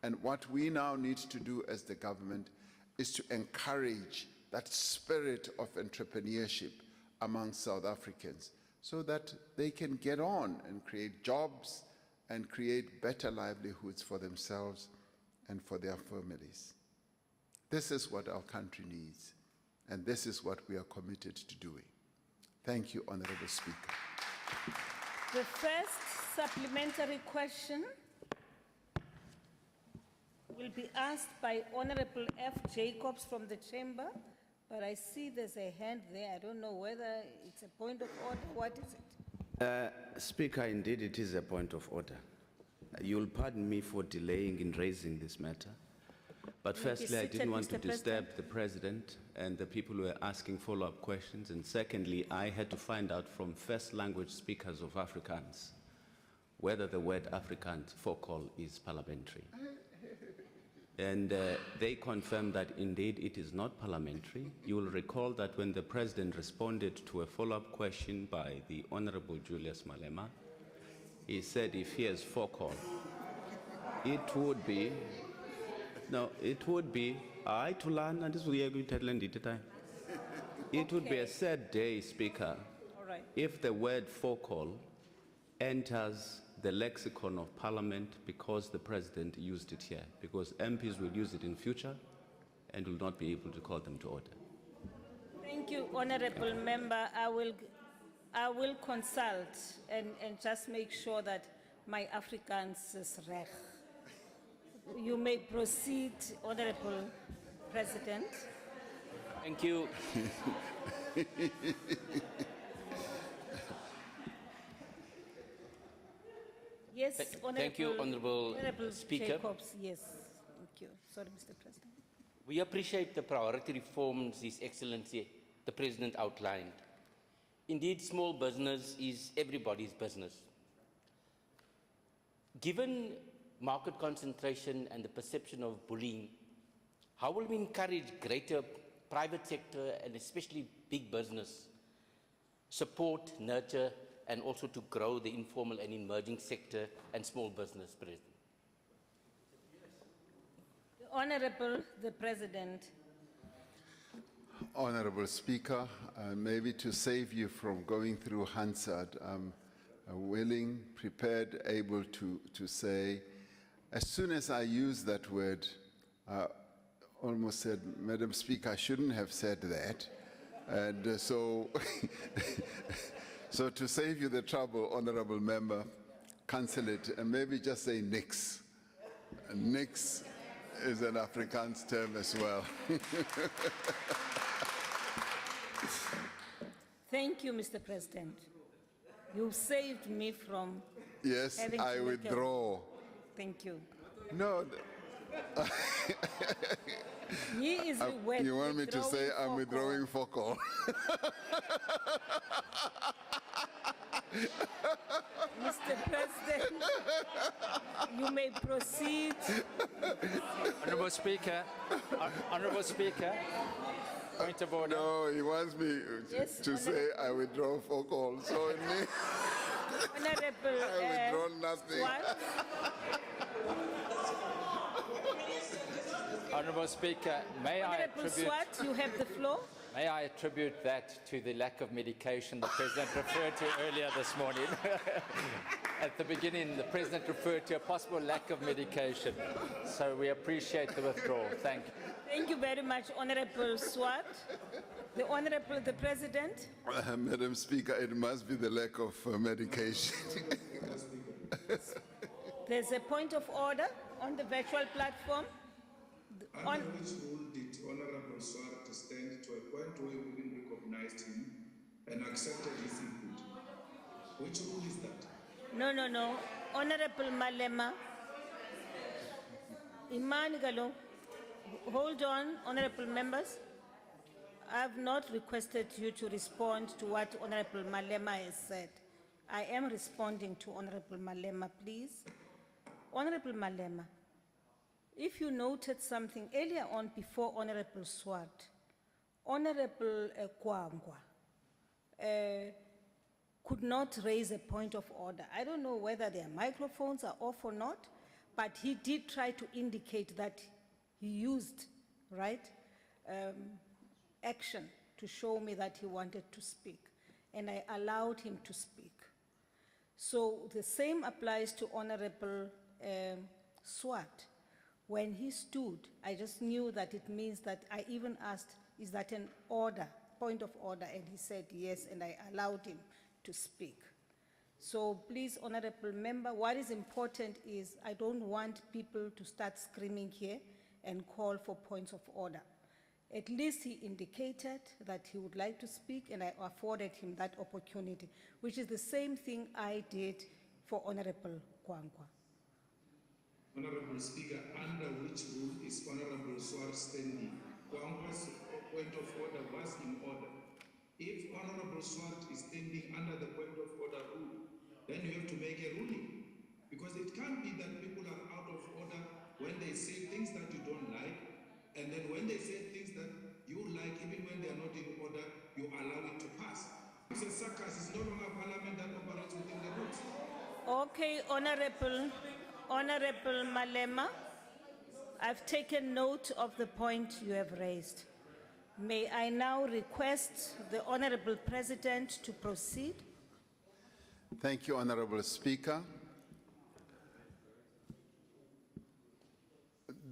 And what we now need to do as the government is to encourage that spirit of entrepreneurship among South Africans so that they can get on and create jobs and create better livelihoods for themselves and for their families. This is what our country needs, and this is what we are committed to doing. Thank you, Honorable Speaker. The first supplementary question will be asked by Honorable F. Jacobs from the Chamber, but I see there's a hand there. I don't know whether it's a point of order. What is it? Speaker, indeed it is a point of order. You'll pardon me for delaying in raising this matter. But firstly, I didn't want to disturb the President and the people who are asking follow-up questions. And secondly, I had to find out from first language speakers of Afrikaans whether the word Afrikaans focal is parliamentary. And they confirmed that indeed it is not parliamentary. You will recall that when the President responded to a follow-up question by the Honorable Julius Malema, he said if he has focal, it would be, no, it would be, it would be a sad day, Speaker, if the word focal enters the lexicon of Parliament because the President used it here, because MPs will use it in future and will not be able to call them to order. Thank you, Honorable Member. I will consult and just make sure that my Afrikaans is reg. You may proceed, Honorable President. Thank you. Yes, Honorable, thank you, Honorable Speaker. Jacobs, yes, thank you. Sorry, Mr. President. We appreciate the priority reforms His Excellency, the President, outlined. Indeed, small business is everybody's business. Given market concentration and the perception of bullying, how will we encourage greater private sector and especially big business support, nurture, and also to grow the informal and emerging sector and small business, President? Honorable the President. Honorable Speaker, maybe to save you from going through Hansard, I'm willing, prepared, able to say, as soon as I use that word, I almost said, Madam Speaker, I shouldn't have said that. And so So to save you the trouble, Honorable Member, cancel it and maybe just say nix. Nix is an Afrikaans term as well. Thank you, Mr. President. You saved me from Yes, having I to make a- withdraw. Thank you. No, He is you want me to say I'm withdrawing for call? Mr. President, you may proceed. Honourable Speaker, point of order. No, he wants me Yes, to say I withdraw for call. So it means Honorable I withdraw nothing. Swart, Honourable Speaker, may I Honorable attribute... Swart, you have the floor. May I attribute that to the lack of medication the President referred to earlier this morning? At the beginning, the President referred to a possible lack of medication. So we appreciate the withdrawal. Thank you. Thank you very much, Honorable Swart. The President. Madam Speaker, it must be the lack of medication. There's a point of order on the virtual platform. Under which rule did Honorable Swart stand to a point where we even recognized him and accepted his input? Which rule is that? No. Honorable Malema. Imani Galo. Hold on, honorable members. I have not requested you to respond to what Honorable Malema has said. I am responding to Honorable Malema, please. Honorable Malema, if you noted something earlier on before Honorable Swart, Honorable Kwangwa could not raise a point of order. I don't know whether their microphones are off or not, but he did try to indicate that he used, right, action to show me that he wanted to speak, and I allowed him to speak. So the same applies to Honorable Swart. When he stood, I just knew that it means that I even asked, is that an order, point of order? And he said yes, and I allowed him to speak. So please, honorable member, what is important is I don't want people to start screaming here and call for points of order. At least he indicated that he would like to speak, and I afforded him that opportunity, which is the same thing I did for Honorable Kwangwa. Honorable Speaker, under which rule is Honorable Swart standing? Kwangwa's point of order was in order. If Honorable Swart is standing under the point of order rule, then you have to make a ruling. Because it can't be that people are out of order when they say things that you don't like, and then when they say things that you like, even when they are not in order, you allow it to pass. It's a circus, it's no longer a parliament that operates within the rules. Okay, Honorable Malema, I've taken note of the point you have raised. May I now request the Honorable President to proceed? Thank you, Honorable Speaker.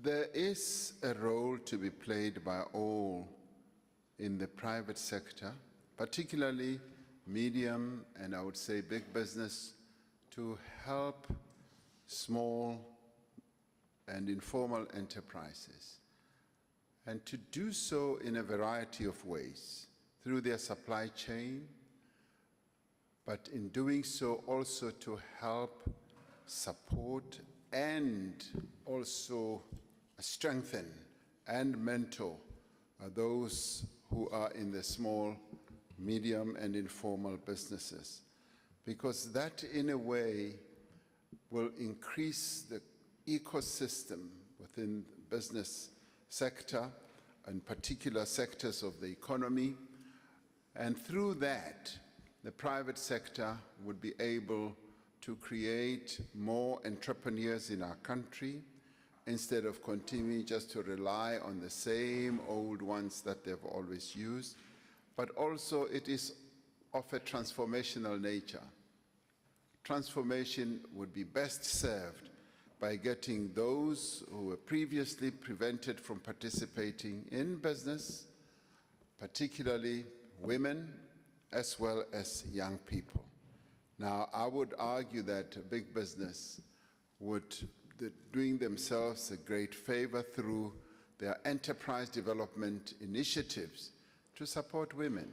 There is a role to be played by all in the private sector, particularly medium and I would say big business, to help small and informal enterprises, and to do so in a variety of ways, through their supply chain, but in doing so also to help support and also strengthen and mentor those who are in the small, medium, and informal businesses, because that in a way will increase the ecosystem within the business sector and particular sectors of the economy, and through that the private sector would be able to create more entrepreneurs in our country instead of continuing just to rely on the same old ones that they've always used. But also it is of a transformational nature. Transformation would be best served by getting those who were previously prevented from participating in business, particularly women as well as young people. Now, I would argue that big business would doing themselves a great favor through their enterprise development initiatives to support women,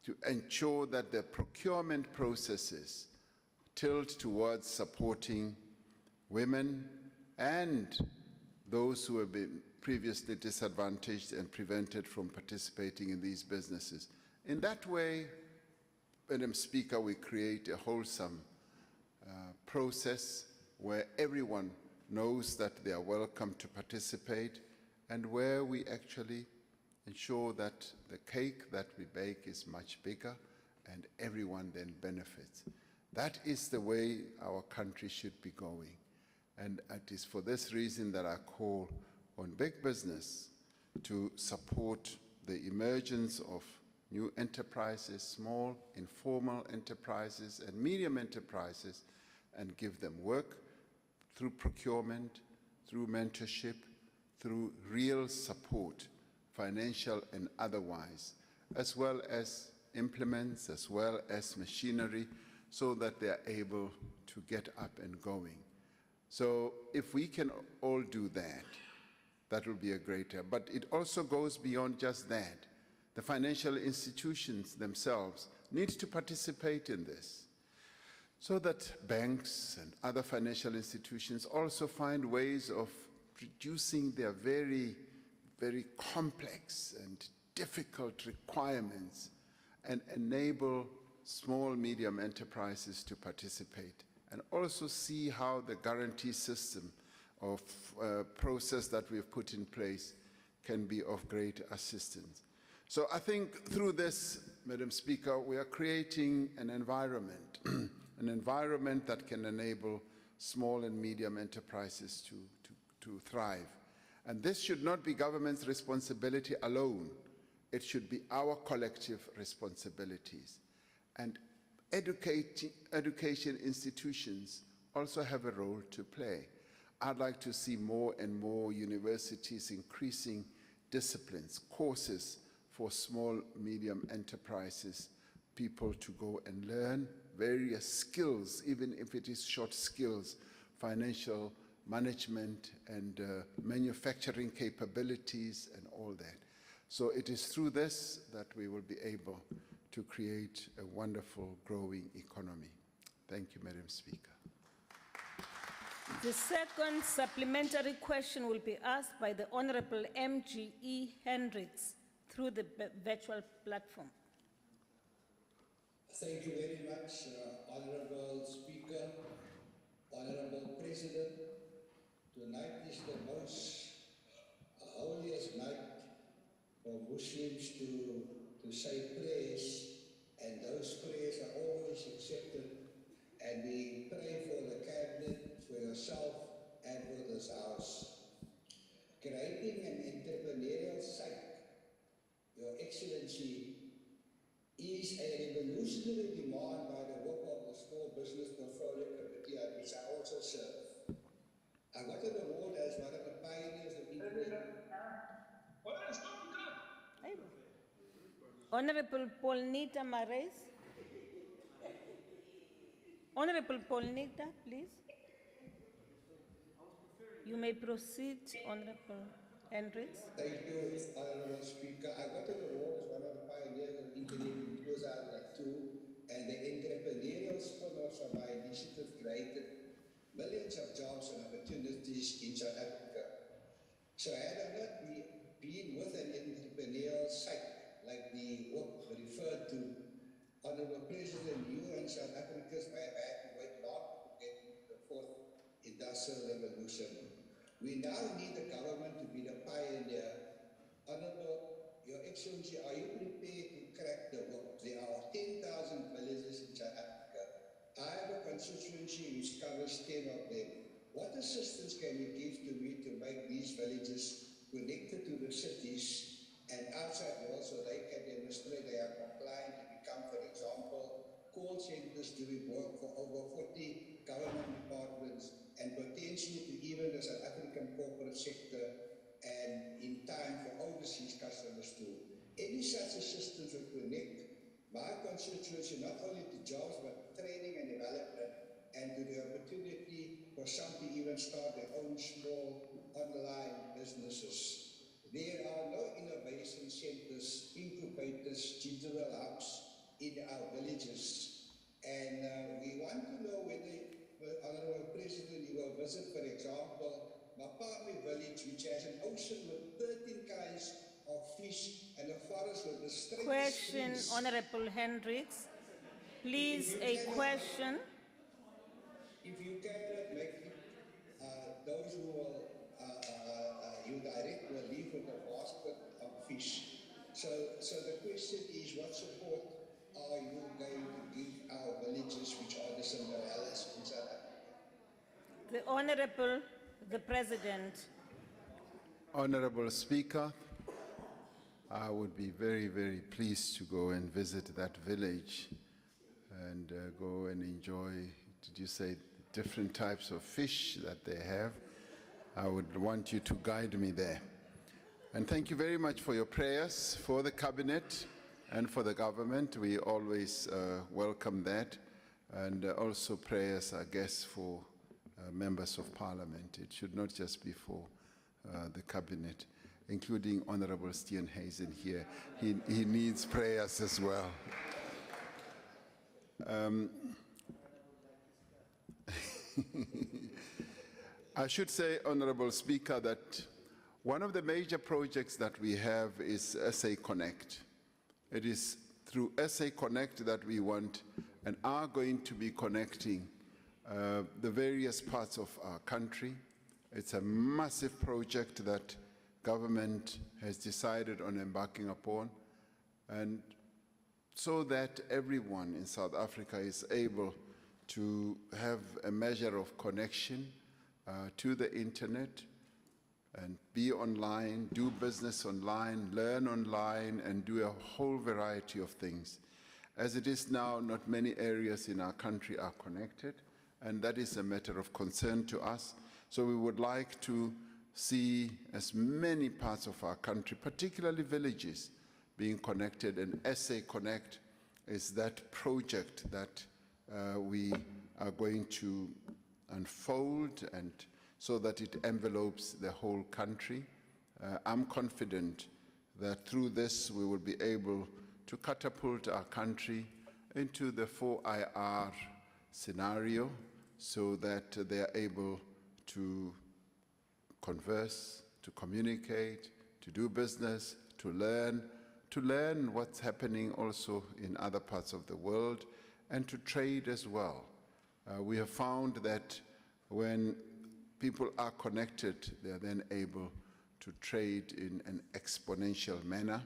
to ensure that the procurement processes tilt towards supporting women and those who have been previously disadvantaged and prevented from participating in these businesses. In that way, Madam Speaker, we create a wholesome process where everyone knows that they are welcome to participate and where we actually ensure that the cake that we bake is much bigger and everyone then benefits. That is the way our country should be going. And it is for this reason that I call on big business to support the emergence of new enterprises, small, informal enterprises, and medium enterprises, and give them work through procurement, through mentorship, through real support, financial and otherwise, as well as implements, as well as machinery, so that they are able to get up and going. So if we can all do that, that will be a greater. But it also goes beyond just that. The financial institutions themselves need to participate in this, so that banks and other financial institutions also find ways of reducing their very, very complex and difficult requirements and enable small, medium enterprises to participate, and also see how the guarantee system of process that we've put in place can be of great assistance. So I think through this, Madam Speaker, we are creating an environment, an environment that can enable small and medium enterprises to thrive. And this should not be government's responsibility alone. It should be our collective responsibilities. And education institutions also have a role to play. I'd like to see more and more universities increasing disciplines, courses for small, medium enterprises, people to go and learn various skills, even if it is short skills, financial management and manufacturing capabilities and all that. So it is through this that we will be able to create a wonderful, growing economy. Thank you, Madam Speaker. The second supplementary question will be asked by the Honorable MGE Hendricks through the virtual platform. Thank you very much, Honorable Speaker, Honorable President. Tonight is the most holiest night for Muslims to say prayers, and those prayers are always accepted. And we pray for the cabinet, for yourself, and for this house. Creating an entrepreneurial site, Your Excellency, is a revolutionary demand by the work of the Small Business Portfolio Committee, at which I also serve. I got an award as one of the pioneers of internet. Honorable Paulnita Marais. Honorable Paulnita, please. You may proceed, Honorable Hendricks. Thank you, Honorable Speaker. I got an award as one of the pioneers of internet in 2002, and the entrepreneurial spin-offs of my initiative created millions of jobs and opportunities in South Africa. So had I not been with an entrepreneurial site like the work referred to, Honorable President, you and South Africans may have had to wait long to get into the fourth industrial revolution. We now need the government to be the pioneer. Honorable, Your Excellency, are you prepared to crack the whip? There are 10,000 villages in South Africa. I have a constituency which covers 10 of them. What assistance can you give to me to make these villages connected to the cities and outside world so they can demonstrate they are compliant to become, for example, call centers doing work for over 40 government departments and potentially to even the South African corporate sector and in time for overseas customers too. Any such assistance will connect my constituency not only to jobs but training and development, and to the opportunity for some to even start their own small online businesses. There are no innovation centers, incubators, digital hubs in our villages. And we want to know whether, Honorable President, you will visit, for example, Mapami village, which has an ocean with 13 kinds of fish and a forest with the straightest Question, streams. Honorable Hendricks. Please, a question. If you cannot make it, those who will, you direct will leave with a basket of fish. So the question is, what support are you going to give our villages, which are the Cinderellas in South Africa? The Honorable, the President. Honorable Speaker, I would be very, very pleased to go and visit that village and go and enjoy, did you say, different types of fish that they have. I would want you to guide me there. And thank you very much for your prayers for the cabinet and for the government. We always welcome that. And also prayers, I guess, for members of parliament. It should not just be for the cabinet, including Honorable Steenhuisen here. He needs prayers as well. I should say, Honorable Speaker, that one of the major projects that we have is SA Connect. It is through SA Connect that we want and are going to be connecting the various parts of our country. It's a massive project that government has decided on embarking upon, and so that everyone in South Africa is able to have a measure of connection to the internet and be online, do business online, learn online, and do a whole variety of things. As it is now, not many areas in our country are connected, and that is a matter of concern to us. So we would like to see as many parts of our country, particularly villages, being connected, and SA Connect is that project that we are going to unfold, and so that it envelopes the whole country. I'm confident that through this we will be able to catapult our country into the 4IR scenario, so that they are able to converse, to communicate, to do business, to learn what's happening also in other parts of the world, and to trade as well. We have found that when people are connected, they are then able to trade in an exponential manner.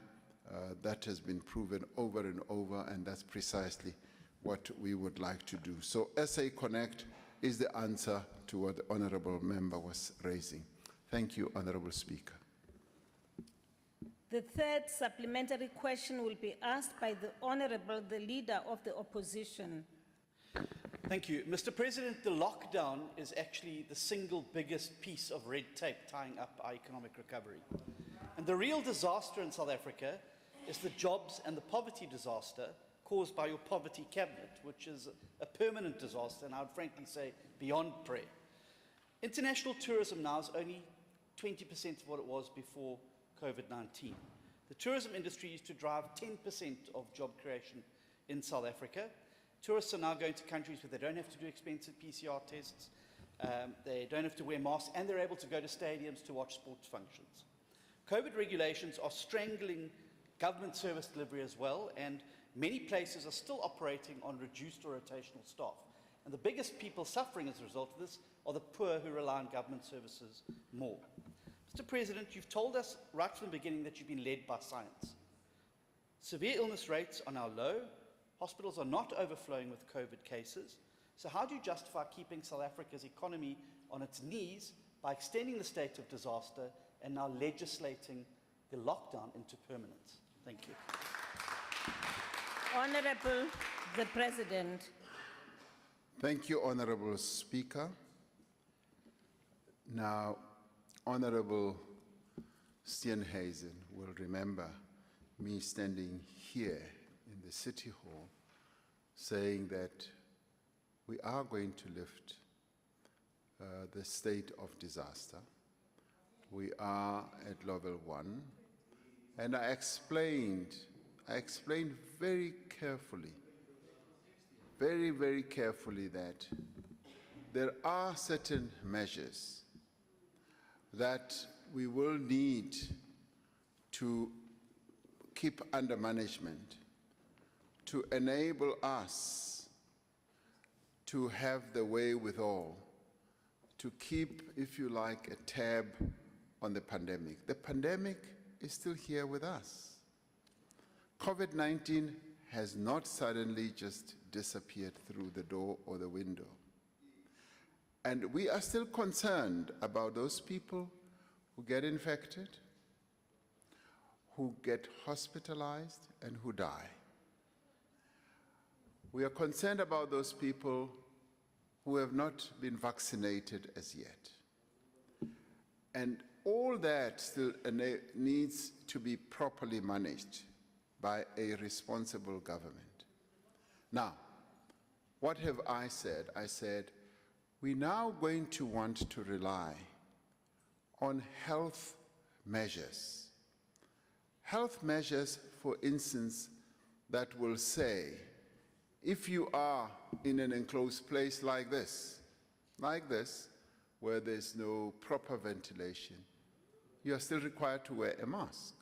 That has been proven over and over, and that's precisely what we would like to do. So SA Connect is the answer to what the Honourable Member was raising. Thank you, Honourable Speaker. The third supplementary question will be asked by the Honourable, the Leader of the Opposition. Thank you. Mr. President, the lockdown is actually the single biggest piece of red tape tying up our economic recovery. And the real disaster in South Africa is the jobs and the poverty disaster caused by your poverty cabinet, which is a permanent disaster, and I would frankly say beyond prayer. International tourism now is only 20% of what it was before COVID-19. The tourism industry used to drive 10% of job creation in South Africa. Tourists are now going to countries where they don't have to do expensive PCR tests, they don't have to wear masks, and they're able to go to stadiums to watch sports functions. COVID regulations are strangling government service delivery as well, and many places are still operating on reduced or rotational staff. And the biggest people suffering as a result of this are the poor who rely on government services more. Mr. President, you've told us right from the beginning that you've been led by science. Severe illness rates are now low. Hospitals are not overflowing with COVID cases. So how do you justify keeping South Africa's economy on its knees by extending the state of disaster and now legislating the lockdown into permanence? Thank you. Honourable, the President. Thank you, Honourable Speaker. Now, Honourable Steenhuisen will remember me standing here in the City Hall saying that we are going to lift the state of disaster. We are at level 1, and I explained very carefully, very, very carefully that there are certain measures that we will need to keep under management to enable us to have the wherewithal to keep, if you like, a tab on the pandemic. The pandemic is still here with us. COVID-19 has not suddenly just disappeared through the door or the window. And we are still concerned about those people who get infected, who get hospitalized, and who die. We are concerned about those people who have not been vaccinated as yet. And all that still needs to be properly managed by a responsible government. Now, what have I said? I said, we're now going to want to rely on health measures. Health measures, for instance, that will say, if you are in an enclosed place like this, where there's no proper ventilation, you are still required to wear a mask.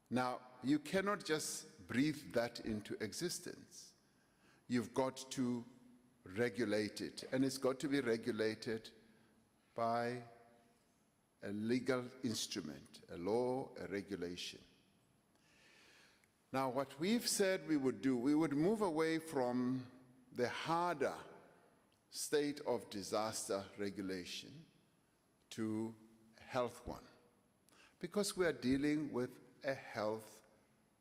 Now, you cannot just breathe that into existence. You've got to regulate it, and it's got to be regulated by a legal instrument, a law, a regulation. Now, what we've said we would do, we would move away from the harder state of disaster regulation to a health one, because we are dealing with a health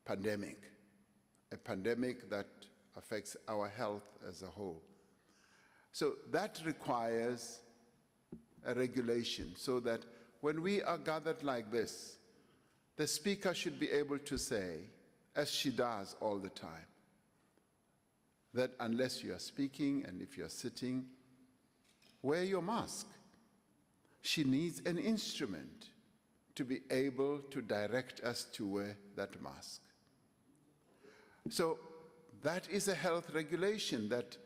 pandemic, a pandemic that affects our health as a whole. So that requires a regulation so that when we are gathered like this, the speaker should be able to say, as she does all the time, that unless you are speaking and if you are sitting, wear your mask. She needs an instrument to be able to direct us to wear that mask. So that is a health regulation that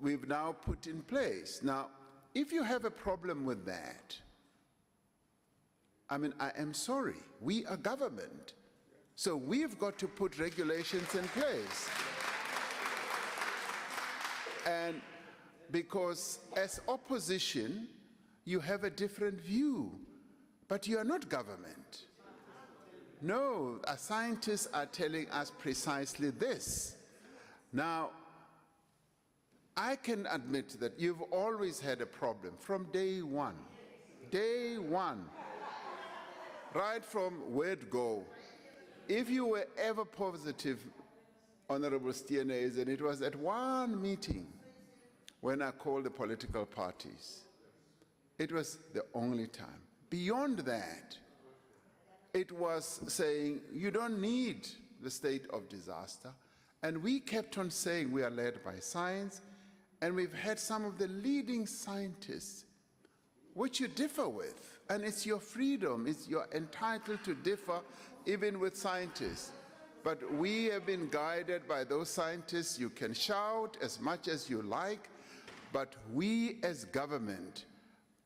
we've now put in place. Now, if you have a problem with that, I mean, I am sorry, we are government. So we've got to put regulations in place. And because as opposition, you have a different view, but you are not government. No, our scientists are telling us precisely this. Now, I can admit that you've always had a problem from day one, right from word go. If you were ever positive, Honorable Steenhuisen, and it was at one meeting when I called the political parties, it was the only time. Beyond that, it was saying, you don't need the state of disaster. And we kept on saying we are led by science, and we've had some of the leading scientists, which you differ with. And it's your freedom, you're entitled to differ even with scientists. But we have been guided by those scientists. You can shout as much as you like, but we as government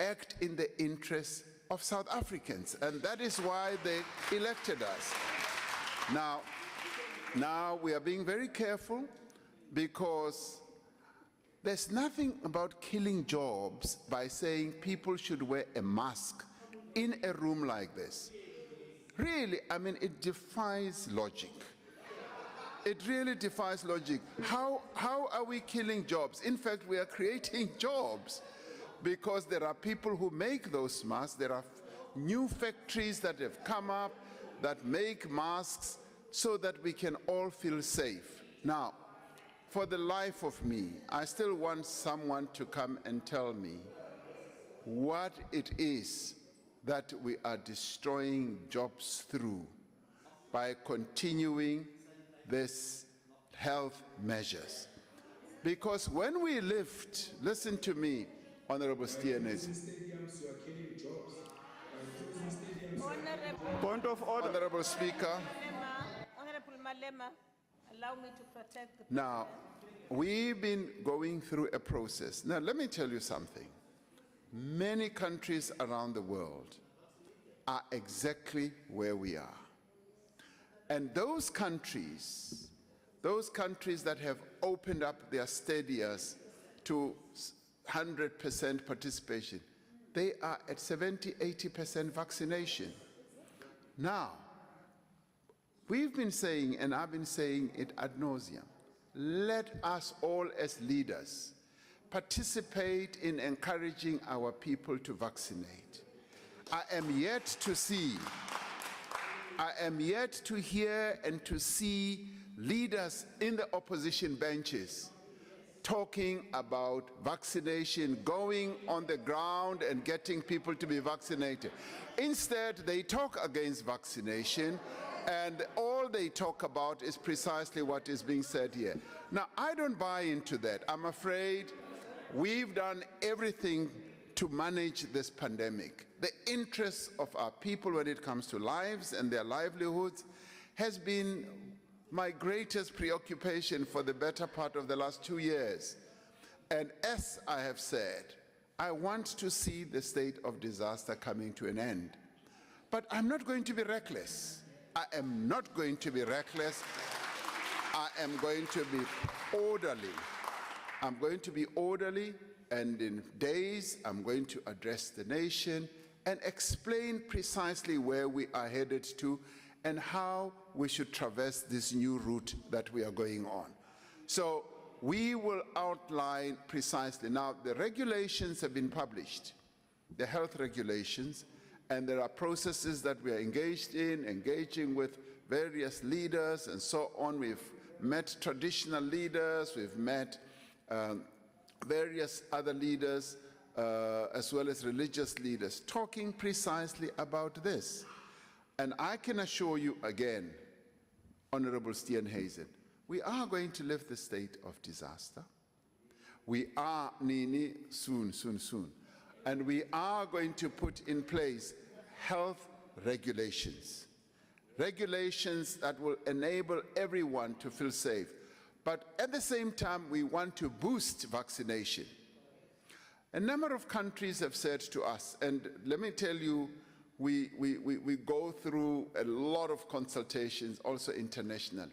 act in the interests of South Africans, and that is why they elected us. Now we are being very careful, because there's nothing about killing jobs by saying people should wear a mask in a room like this. Really, I mean, it defies logic. It really defies logic. How are we killing jobs? In fact, we are creating jobs, because there are people who make those masks. There are new factories that have come up that make masks so that we can all feel safe. Now, for the life of me, I still want someone to come and tell me what it is that we are destroying jobs through by continuing these health measures. Because when we lift, listen to me, Honorable Steenhuisen. Stadiums, you are killing jobs. By closing stadiums, Point of order. Honorable Speaker, Honorable Malema, allow me to protect the now, we've been going through a process. Now, let me tell you something. Many countries around the world are exactly where we are. And those countries that have opened up their stadiums to 100% participation, they are at 70–80% vaccination. Now, we've been saying, and I've been saying it ad nauseum, let us all as leaders participate in encouraging our people to vaccinate. I am yet to hear and to see leaders in the opposition benches talking about vaccination, going on the ground and getting people to be vaccinated. Instead, they talk against vaccination, and all they talk about is precisely what is being said here. Now, I don't buy into that. I'm afraid we've done everything to manage this pandemic. The interests of our people when it comes to lives and their livelihoods has been my greatest preoccupation for the better part of the last 2 years. And as I have said, I want to see the state of disaster coming to an end. But I'm not going to be reckless. I am not going to be reckless. I am going to be orderly. I'm going to be orderly, and in days I'm going to address the nation and explain precisely where we are headed to and how we should traverse this new route that we are going on. So we will outline precisely. Now, the regulations have been published, the health regulations, and there are processes that we are engaging with various leaders and so on. We've met traditional leaders, we've met various other leaders, as well as religious leaders, talking precisely about this. And I can assure you again, Honorable Steenhuisen, we are going to lift the state of disaster. We are, Nini, soon. And we are going to put in place health regulations. Regulations that will enable everyone to feel safe. But at the same time, we want to boost vaccination. A number of countries have said to us, and let me tell you, we go through a lot of consultations, also international.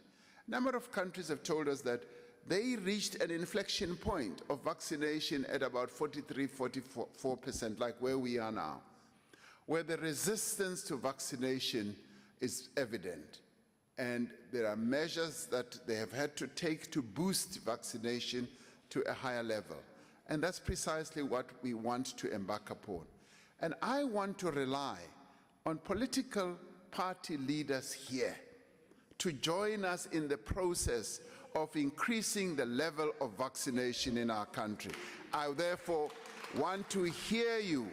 A number of countries have told us that they reached an inflection point of vaccination at about 43–44%, like where we are now, where the resistance to vaccination is evident. And there are measures that they have had to take to boost vaccination to a higher level. And that's precisely what we want to embark upon. And I want to rely on political party leaders here to join us in the process of increasing the level of vaccination in our country. I therefore want to hear you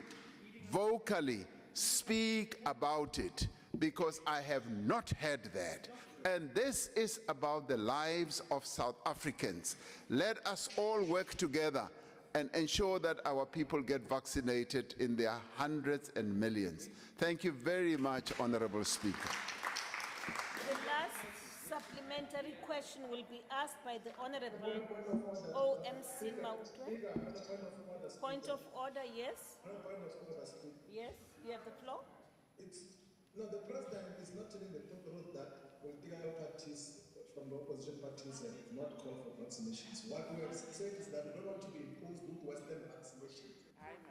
vocally speak about it, because I have not heard that. And this is about the lives of South Africans. Let us all work together and ensure that our people get vaccinated in their hundreds and millions. Thank you very much, Honorable Speaker. The last supplementary question will be asked by the Honorable OMC Mautwe. Point of order, yes? Yes, you have the floor. No, the president is not telling the truth that political parties from the opposition parties have not called for vaccinations. What we have said is that we don't want to be imposed with Western vaccinations.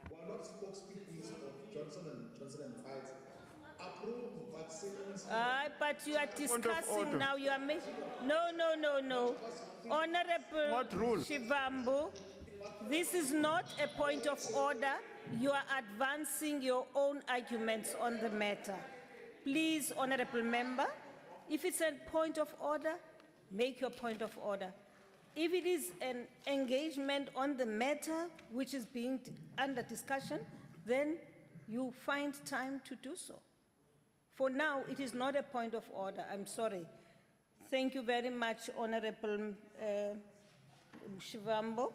We are not spokespeople of Johnson & Pfizer. Approved vaccines. But you are discussing now, you are making, no. Honorable Shivambu, this is not a point of order. You are advancing your own arguments on the matter. Please, Honorable Member, if it's a point of order, make your point of order. If it is an engagement on the matter which is being under discussion, then you find time to do so. For now, it is not a point of order. I'm sorry. Thank you very much, Honorable Shivambo.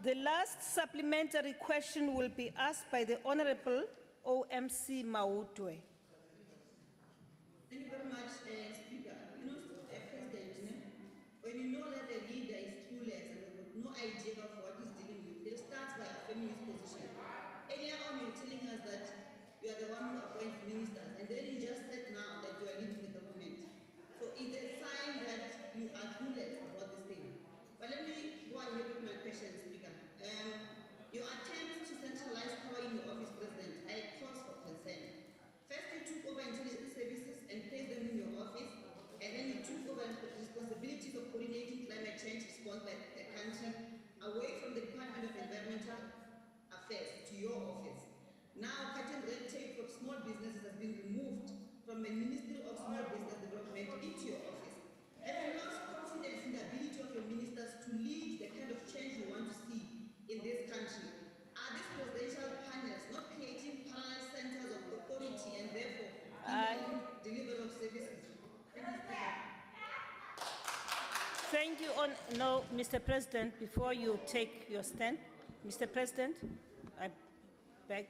The last supplementary question will be asked by the Honorable OMC Mautwe. Thank you very much, Speaker. You know, President, when you know that the leader is clueless and has no idea of what he's dealing with, he starts by affirming his position. Earlier on, you're telling us that you are the one who appoints ministers, and then you just said now that you are leading the government. So it's a sign that you are clueless about this thing. But let me go ahead with my question, Speaker. Your attempts to centralize power in your office, President, are a cause for concern. First, you took over intelligence services and placed them in your office, and then you took over the responsibilities of coordinating climate change response by the country away from the Department of Environmental Affairs to your office. Now, cutting red tape from small businesses has been removed from the Ministry of Small Business Development into your office. Have you lost confidence in the ability of your ministers to lead the kind of change you want to see in this country? Are these presidential panels not creating parallel centers of authority and therefore delivery of services? Thank you. No, Mr. President, before you take your stand, Mr. President, I beg,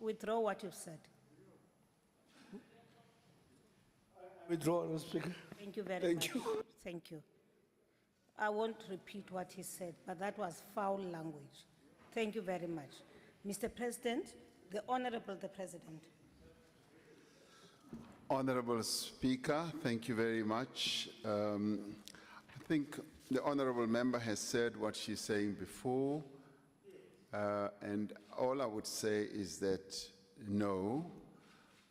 withdraw what you've said. Withdraw, Mr. Speaker. Thank you very much. Thank you. I won't repeat what he said, but that was foul language. Thank you very much. Mr. President, the Honorable the President. Honorable Speaker, thank you very much. I think the Honorable Member has said what she's saying before, and all I would say is that no,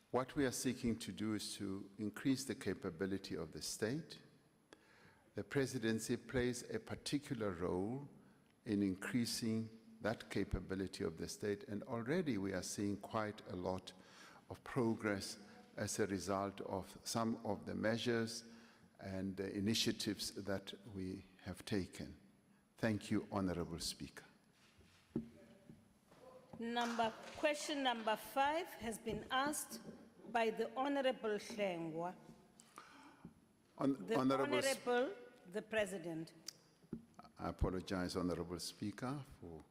what we are seeking to do is to increase the capability of the state. The presidency plays a particular role in increasing that capability of the state, and already we are seeing quite a lot of progress as a result of some of the measures and the initiatives that we have taken. Thank you, Honorable Speaker. Question number 5 has been asked by the Honorable Hlengwa. Honorable the President. I apologize, Honorable Speaker, for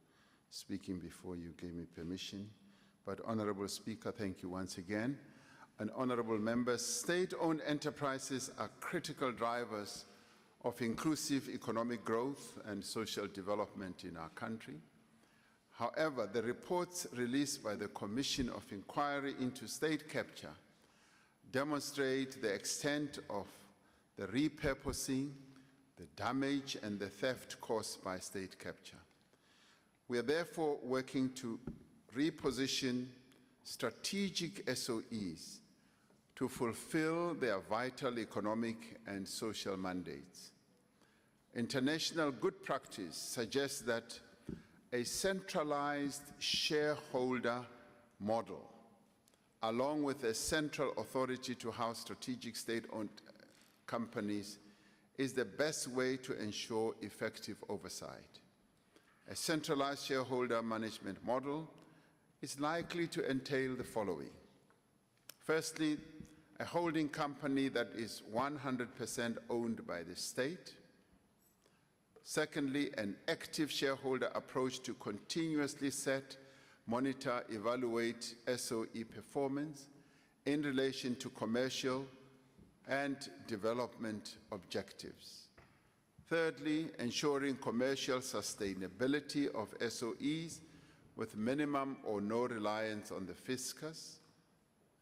speaking before you gave me permission. But Honorable Speaker, thank you once again. And honorable members, state-owned enterprises are critical drivers of inclusive economic growth and social development in our country. However, the reports released by the Commission of Inquiry into State Capture demonstrate the extent of the repurposing, the damage, and the theft caused by state capture. We are therefore working to reposition strategic SOEs to fulfill their vital economic and social mandates. International good practice suggests that a centralized shareholder model, along with a central authority to house strategic state-owned companies, is the best way to ensure effective oversight. A centralized shareholder management model is likely to entail the following. Firstly, a holding company that is 100% owned by the state. Secondly, an active shareholder approach to continuously set, monitor, evaluate SOE performance in relation to commercial and development objectives. Thirdly, ensuring commercial sustainability of SOEs with minimum or no reliance on the fiscus.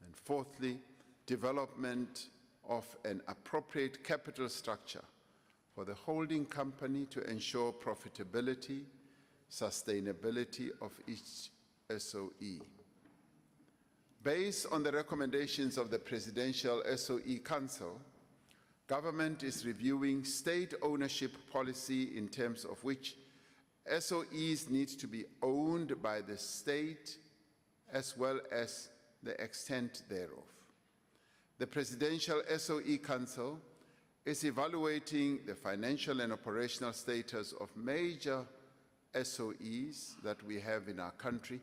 And fourthly, development of an appropriate capital structure for the holding company to ensure profitability, sustainability of each SOE. Based on the recommendations of the Presidential SOE Council, government is reviewing state ownership policy in terms of which SOEs need to be owned by the state as well as the extent thereof. The Presidential SOE Council is evaluating the financial and operational status of major SOEs that we have in our country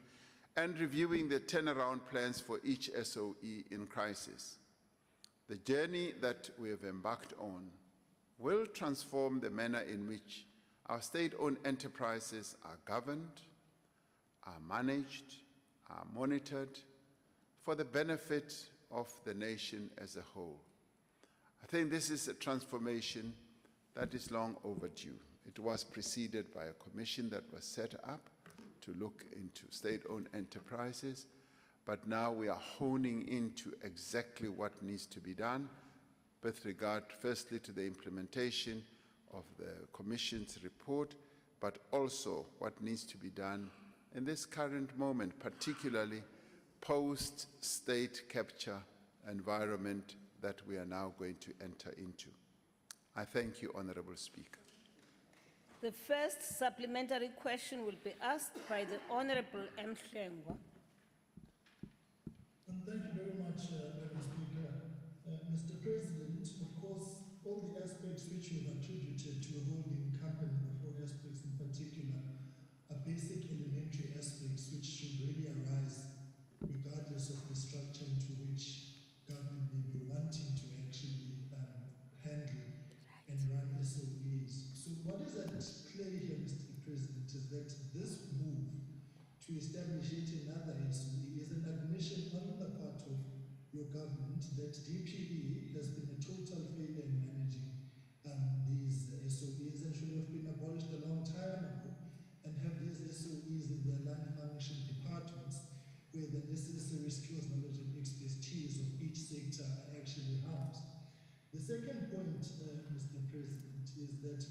and reviewing the turnaround plans for each SOE in crisis. The journey that we have embarked on will transform the manner in which our state-owned enterprises are governed, are managed, are monitored for the benefit of the nation as a whole. I think this is a transformation that is long overdue. It was preceded by a commission that was set up to look into state-owned enterprises, but now we are honing into exactly what needs to be done with regard, firstly, to the implementation of the Commission's report, but also what needs to be done in this current moment, particularly post-state capture environment that we are now going to enter into. I thank you, Honourable Speaker. The first supplementary question will be asked by the Honourable M. Hlengwa. Thank you very much, Madam Speaker. Mr. President, of course, all the aspects which you've attributed to a holding company, the four aspects in particular, are basic elementary aspects which should really arise regardless of the structure into which government may be wanting to actually handle and run SOEs. So what is at play here, Mr. President, is that this move to establish yet another SOE is an admission on the part of your government that DPE has been a total failure in managing these SOEs and should have been abolished a long time ago and have these SOEs in their land function departments where the necessary skills, knowledge and expertise of each sector are actually housed. The second point, Mr. President, is that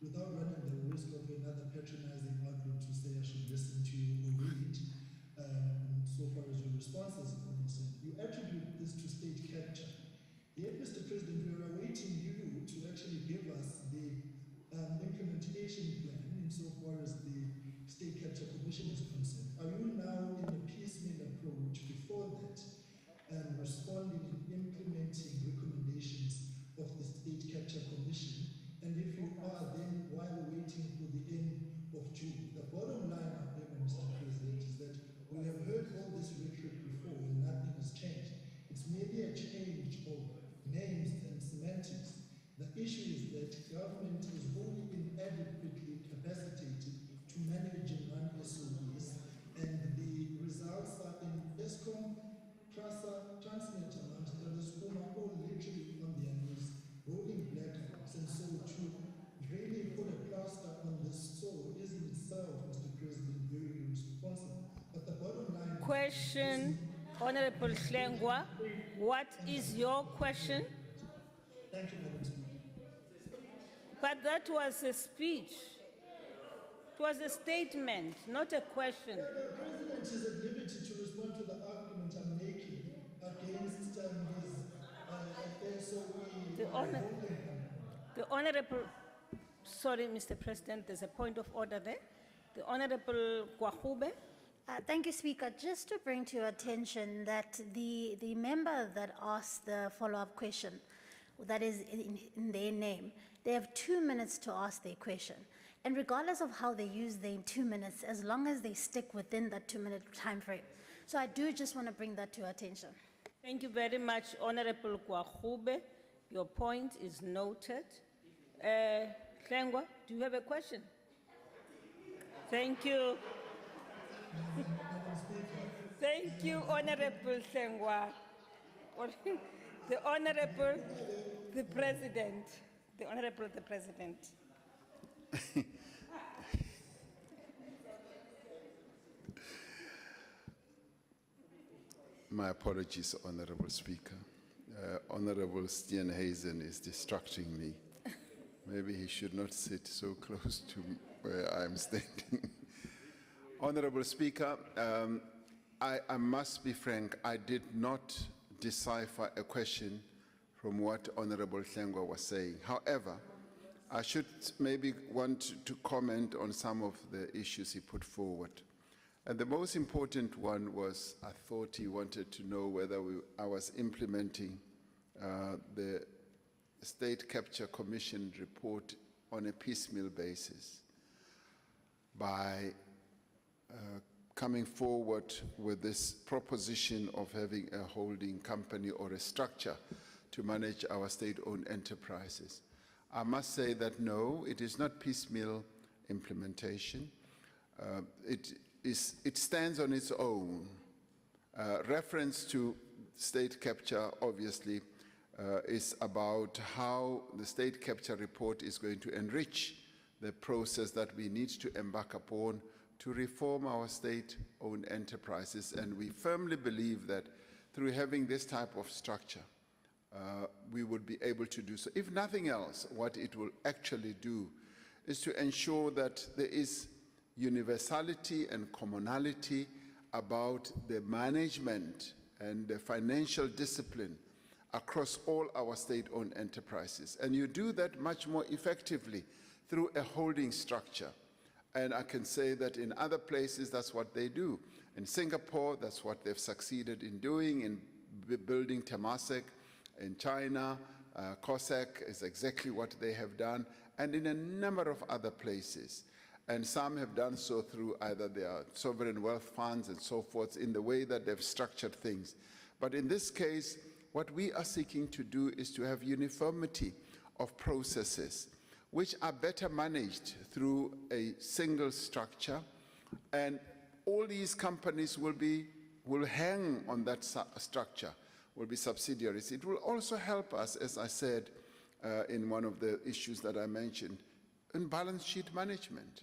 without running the risk of another patronizing outlook to say I should listen to you or read, so far as your responses are concerned, you attribute this to state capture. Yet, Mr. President, we are awaiting you to actually give us the implementation plan insofar as the State Capture Commission is concerned. Are you now in a piecemeal approach before that, responding and implementing recommendations of the State Capture Commission? And if you are, then why are we waiting for the end of June? The bottom line, however, Mr. President, is that we have heard all this rhetoric before and nothing has changed. It's maybe a change of names and semantics. The issue is that government is wholly inadequately capacitated to manage and run SOEs, and the results are in ESCOM, PRASA, Transnet, amongst others, whom are all literally on their knees, rolling blackouts. And so to really put a plaster on this sore is in itself, Mr. President, very irresponsible. But the bottom line... Question, Honourable Hlengwa, what is your question? Thank you, Madam Speaker. But that was a speech. It was a statement, not a question. The President is at liberty to respond to the argument I'm making against his SOE. The Honourable, sorry, Mr. President, there's a point of order there. The Honourable Kwahube. Thank you, Speaker. Just to bring to your attention that the member that asked the follow-up question, that is in their name, they have 2 minutes to ask their question. And regardless of how they use their 2 minutes, as long as they stick within that 2-minute time frame. So I do just want to bring that to your attention. Thank you very much, Honourable Kwahube. Your point is noted. Hlengwa, do you have a question? Thank you. Thank you, Honourable Hlengwa. The Honourable, the President. The Honourable, the President. My apologies, Honourable Speaker. Honourable Steenhuisen is distracting me. Maybe he should not sit so close to where I'm standing. Honourable Speaker, I must be frank, I did not decipher a question from what Honourable Hlengwa was saying. However, I should maybe want to comment on some of the issues he put forward. And the most important one was, I thought he wanted to know whether I was implementing the State Capture Commission report on a piecemeal basis by coming forward with this proposition of having a holding company or a structure to manage our state-owned enterprises. I must say that no, it is not piecemeal implementation. It stands on its own. Reference to state capture, obviously, is about how the state capture report is going to enrich the process that we need to embark upon to reform our state-owned enterprises. And we firmly believe that through having this type of structure, we would be able to do so. If nothing else, what it will actually do is to ensure that there is universality and commonality about the management and the financial discipline across all our state-owned enterprises. And you do that much more effectively through a holding structure. And I can say that in other places, that's what they do. In Singapore, that's what they've succeeded in doing, in building Temasek. In China, COSAC is exactly what they have done, and in a number of other places. And some have done so through either their sovereign wealth funds and so forth in the way that they've structured things. But in this case, what we are seeking to do is to have uniformity of processes which are better managed through a single structure, and all these companies will hang on that structure, will be subsidiaries. It will also help us, as I said in one of the issues that I mentioned, in balance sheet management,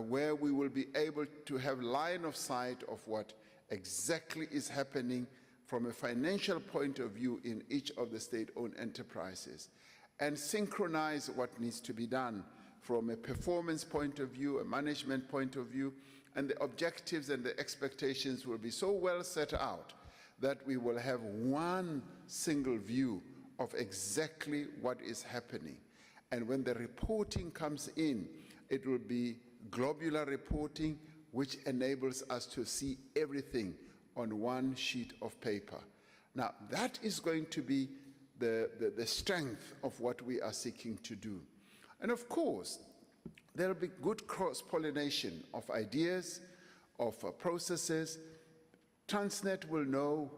where we will be able to have line of sight of what exactly is happening from a financial point of view in each of the state-owned enterprises, and synchronize what needs to be done from a performance point of view, a management point of view, and the objectives and the expectations will be so well set out that we will have one single view of exactly what is happening. And when the reporting comes in, it will be globular reporting, which enables us to see everything on one sheet of paper. Now, that is going to be the strength of what we are seeking to do. And of course, there will be good cross-pollination of ideas, of processes. Transnet will know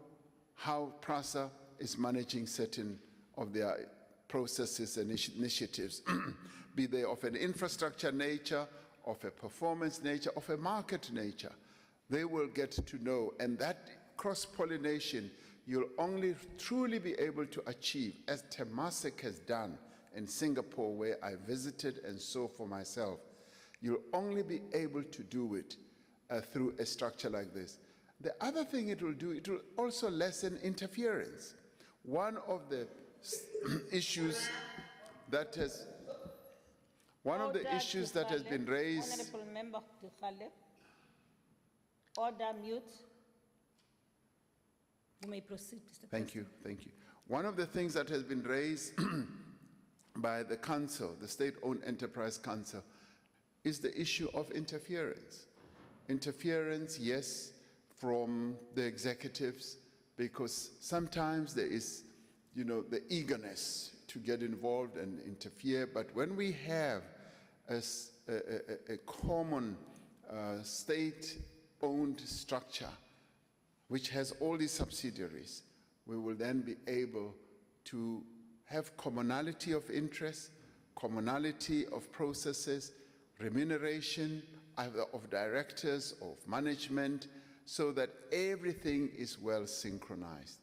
how PRASA is managing certain of their processes and initiatives, be they of an infrastructure nature, of a performance nature, of a market nature. They will get to know, and that cross-pollination you'll only truly be able to achieve, as Temasek has done in Singapore, where I visited and saw for myself. You'll only be able to do it through a structure like this. The other thing it will do, it will also lessen interference. One of the issues that has been raised. Honorable Member Dikgale. Order mute. You may proceed, Mr. Thank you, thank you. One of the things that has been raised by the council, the State-Owned Enterprise Council, is the issue of interference. Interference, yes, from the executives, because sometimes there is, the eagerness to get involved and interfere. But when we have a common state-owned structure, which has all these subsidiaries, we will then be able to have commonality of interest, commonality of processes, remuneration either of directors, of management, so that everything is well synchronized.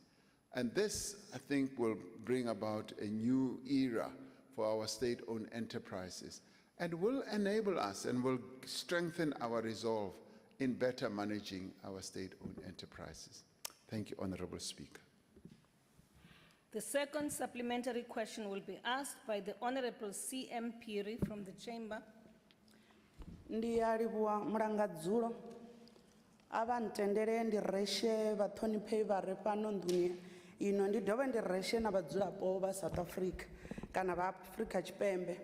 And this, I think, will bring about a new era for our state-owned enterprises and will enable us and will strengthen our resolve in better managing our state-owned enterprises. Thank you, Honorable Speaker. The second supplementary question will be asked by the Honorable C.M. Piri from the Chamber. Ndiyalivhuwa mulangadzulo avantendele ndireshe vathoniphe vari pano nḓuni ino ndi dovhe ndireshe na vhadzulapo vha South Africa kana vha Afrika Tshipembe.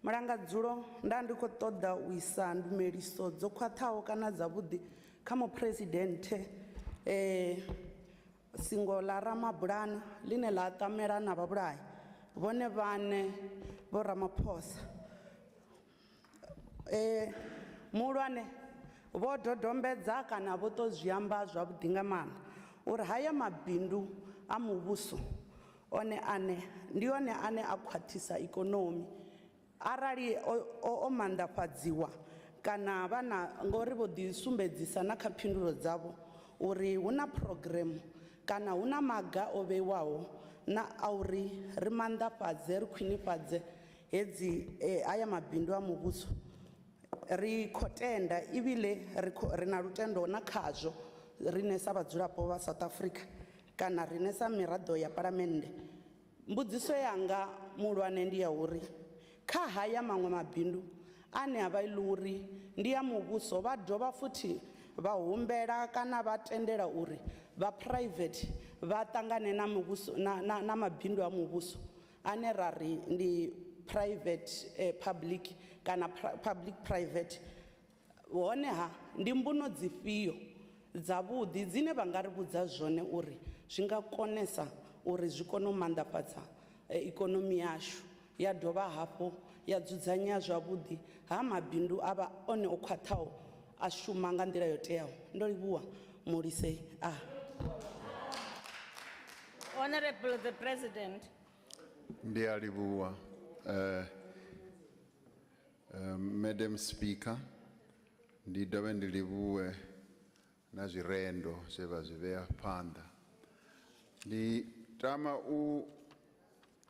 Mulangadzulo nda ndi khou ṱoḓa u isa ndumeliso dzo khwaṱhaho kana dzavhuḓi kha muphuresidenthe singo ḽa Ramabulana ḽine ḽa ṱamela na vhavhulahi vhone vhaṋe vho Ramaphosa. Mulwane vho dodombedza kana vho to zwi amba zwavhuḓi nga maanḓa uri haya mabindu a muvhuso ndi one ane a khwaṱhisa ikonomi arali o mandafhadziwa kana vhana ngori vho ḓi sumbedzisa na kha phindulo dzavho uri hu na program kana hu na maga o vheiwaho na a uri ri mandafhadze ri khwinifhadze hedzi aya mabindu a muvhuso ri khou tenda ibile ri na lutendo na khazwo rine sa vhadzulapo vha South Africa kana rine sa miraḓo ya palamennde. Mbudziso yanga muhulwane ndi ya uri kha haya maṅwe mabindu ane a vha iḽi uri ndi ya muvhuso vha dovha futhi vha humbela kana vha tendela uri vha private vha ṱangane na muvhuso na mabindu a muvhuso ane ra ri ndi private public kana public private. Honeha ndi mbuno dzifhio dzavhuḓi dzine vha nga ri vhudza zwone uri zwi nga konesa uri zwi kone u mandafhadza ikonomi yashu ya dovha hafhu ya dzudzanya zwavhuḓi ha mabindu a vha one o khwaṱhaho a shuma nga nḓila yo teaho. Ndo livhuwa Mulise a. Honorable the President. Ndi a livhuwa Madam Speaker, ndi dovhe ndi livhuwe na zwirendo zwe vha zwi vhea phanḓa. Ndi tama u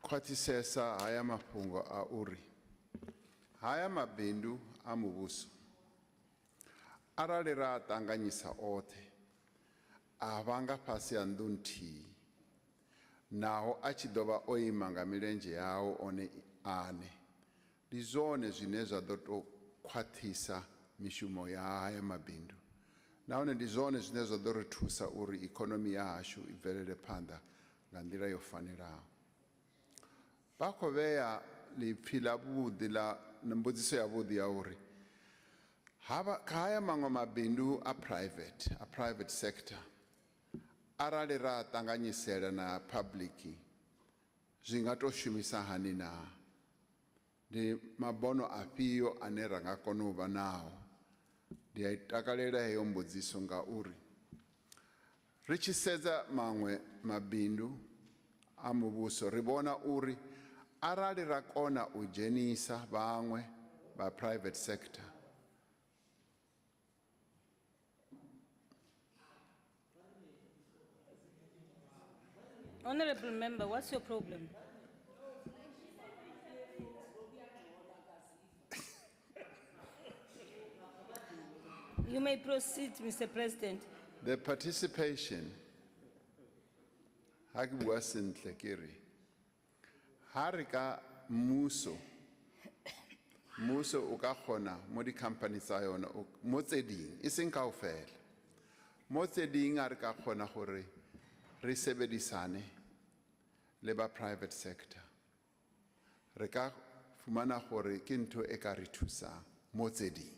khwaṱhisesa haya mafhungo a uri haya mabindu a muvhuso arali ra ṱanganyisa oṱhe a vha nga fhasi ha nnḓu nthihi naho a tshi ḓo vha o ima nga milenzhe yawo one ane. Ndi zwone zwine zwa ḓo tou khwaṱhisa mishumo ya haya mabindu nahone ndi zwone zwine zwa ḓo ri thusa uri ikonomi ya hashu i bvelele phanḓa nga nḓila yo fanelaho. Vha khou vhea ḽipfhi ḽavhuḓi ḽa mbudziso yavhuḓi ya uri kha haya maṅwe mabindu a private sector arali ra ṱanganyisela na public zwi nga tou shumisa hani na. Ndi mabono afhio ane ra nga kona u vha nao. Ndi a takalela heyo mbudziso nga uri ri tshi sedza maṅwe mabindu a muvhuso ri vhona uri arali ra kona u dzhenisa vhaṅwe vha private sector Honorable member, what's your problem? You may proceed, Mr. President. the participation ha ke bua sentle ke re ha re ka mmuso o ka kgona mo di-company tsa yona mo tse ding e seng kaofela mo tse ding a re ka kgona gore re sebedisane le ba private sector re ka fumana gore ke ntho e ka re thusang mo tse ding.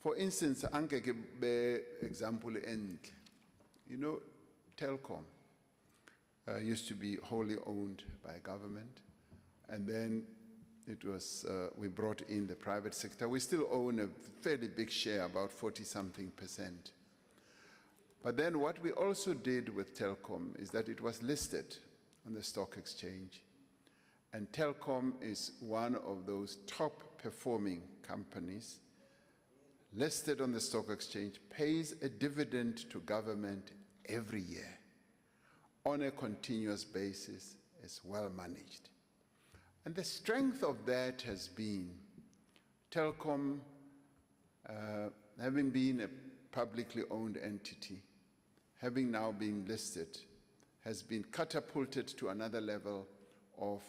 For instance, anke ke be example entle. You know, Telkom used to be wholly owned by government, and then it was we brought in the private sector. We still own a fairly big share, about 40-something%. But then what we also did with Telkom is that it was listed on the stock exchange, and Telkom is one of those top performing companies listed on the stock exchange, pays a dividend to government every year on a continuous basis, is well managed. And the strength of that has been Telkom, having been a publicly owned entity, having now been listed, has been catapulted to another level of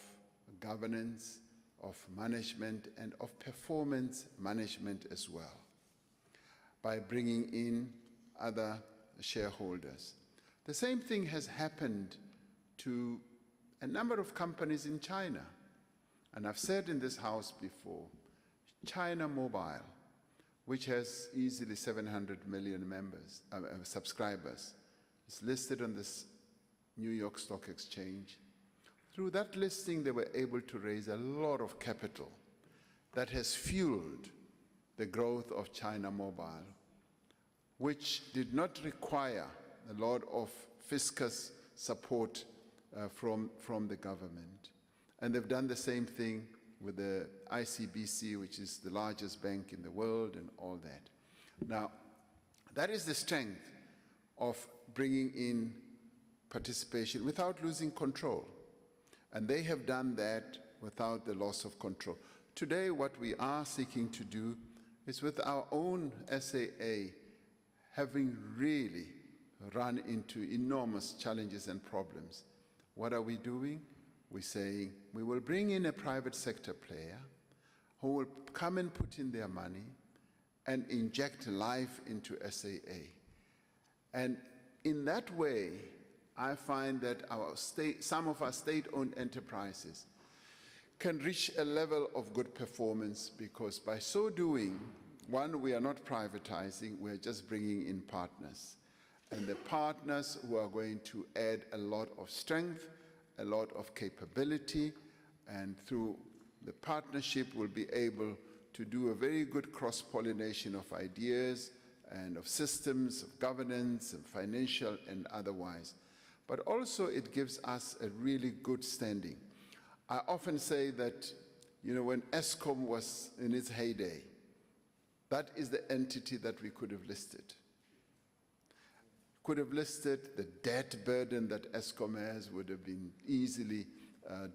governance, of management, and of performance management as well, by bringing in other shareholders. The same thing has happened to a number of companies in China. And I've said in this house before, China Mobile, which has easily 700 million subscribers, is listed on this New York Stock Exchange. Through that listing, they were able to raise a lot of capital that has fueled the growth of China Mobile, which did not require a lot of fiscus support from the government. And they've done the same thing with the ICBC, which is the largest bank in the world, and all that. Now, that is the strength of bringing in participation without losing control. And they have done that without the loss of control. Today, what we are seeking to do is, with our own SAA having really run into enormous challenges and problems, what are we doing? We're saying we will bring in a private sector player who will come and put in their money and inject life into SAA. And in that way, I find that some of our state-owned enterprises can reach a level of good performance, because by so doing, one, we are not privatizing, we're just bringing in partners. And the partners who are going to add a lot of strength, a lot of capability, and through the partnership will be able to do a very good cross-pollination of ideas and of systems, of governance, and financial and otherwise. But also it gives us a really good standing. I often say that, when Eskom was in its heyday, that is the entity that we could have listed. Could have listed the debt burden that Eskom has, would have been easily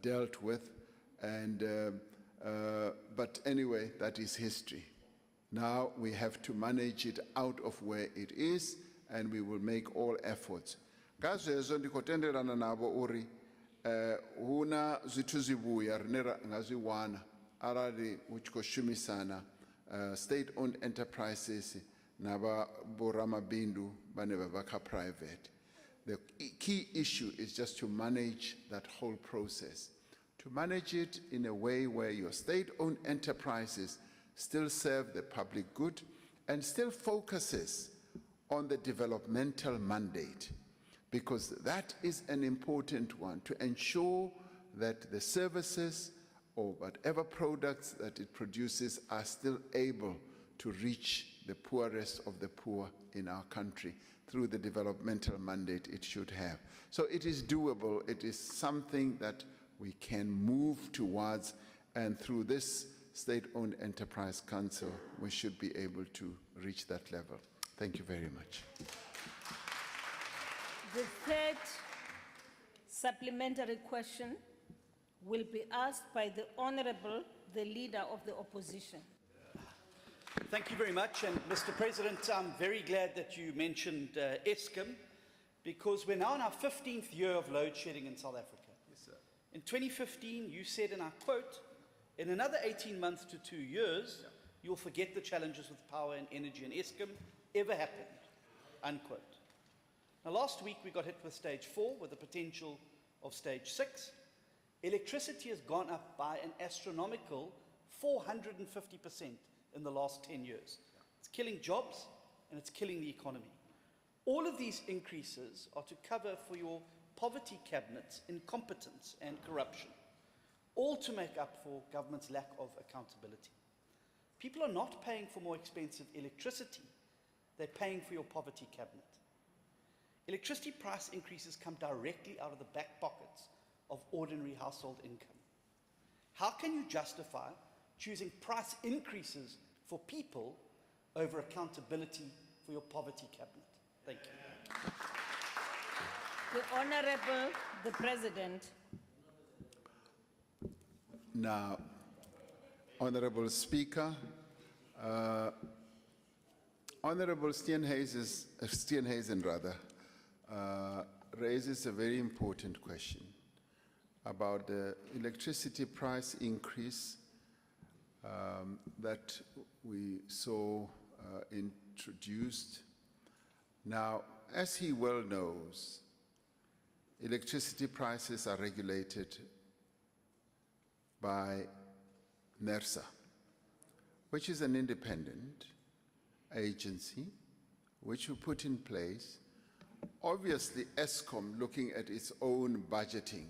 dealt with. But anyway, that is history. Now we have to manage it out of where it is, and we will make all efforts. Ngazwezo ndikotenderana nabo uri huna zwithu zivhuya rine nga zwi wana arali hu tshi khou shumisana state-owned enterprises na vha boramabindu vhane vha vha kha private. The key issue is just to manage that whole process, to manage it in a way where your state-owned enterprises still serve the public good and still focuses on the developmental mandate, because that is an important one, to ensure that the services or whatever products that it produces are still able to reach the poorest of the poor in our country through the developmental mandate it should have. So it is doable. It is something that we can move towards, and through this State-Owned Enterprise Council, we should be able to reach that level. Thank you very much. The third supplementary question will be asked by the Honorable, the Leader of the Opposition. Thank you very much. And Mr. President, I'm very glad that you mentioned Eskom, because we're now in our 15th year of load shedding in South Africa. Yes, sir. In 2015, you said, and I quote, "In another 18 months to 2 years, you'll forget the challenges with power and energy in Eskom ever happened," unquote. Now, last week we got hit with stage 4 with the potential of stage 6. Electricity has gone up by an astronomical 450% in the last 10 years. It's killing jobs and it's killing the economy. All of these increases are to cover for your poverty cabinet's incompetence and corruption, all to make up for government's lack of accountability. People are not paying for more expensive electricity, they're paying for your poverty cabinet. Electricity price increases come directly out of the back pockets of ordinary household income. How can you justify choosing price increases for people over accountability for your poverty cabinet? Thank you. The Honorable, the President. Now, Honorable Speaker, Honorable Steenhuisen raises a very important question about the electricity price increase that we saw introduced. Now, as he well knows, electricity prices are regulated by NERSA, which is an independent agency which we put in place. Obviously, Eskom, looking at its own budgeting,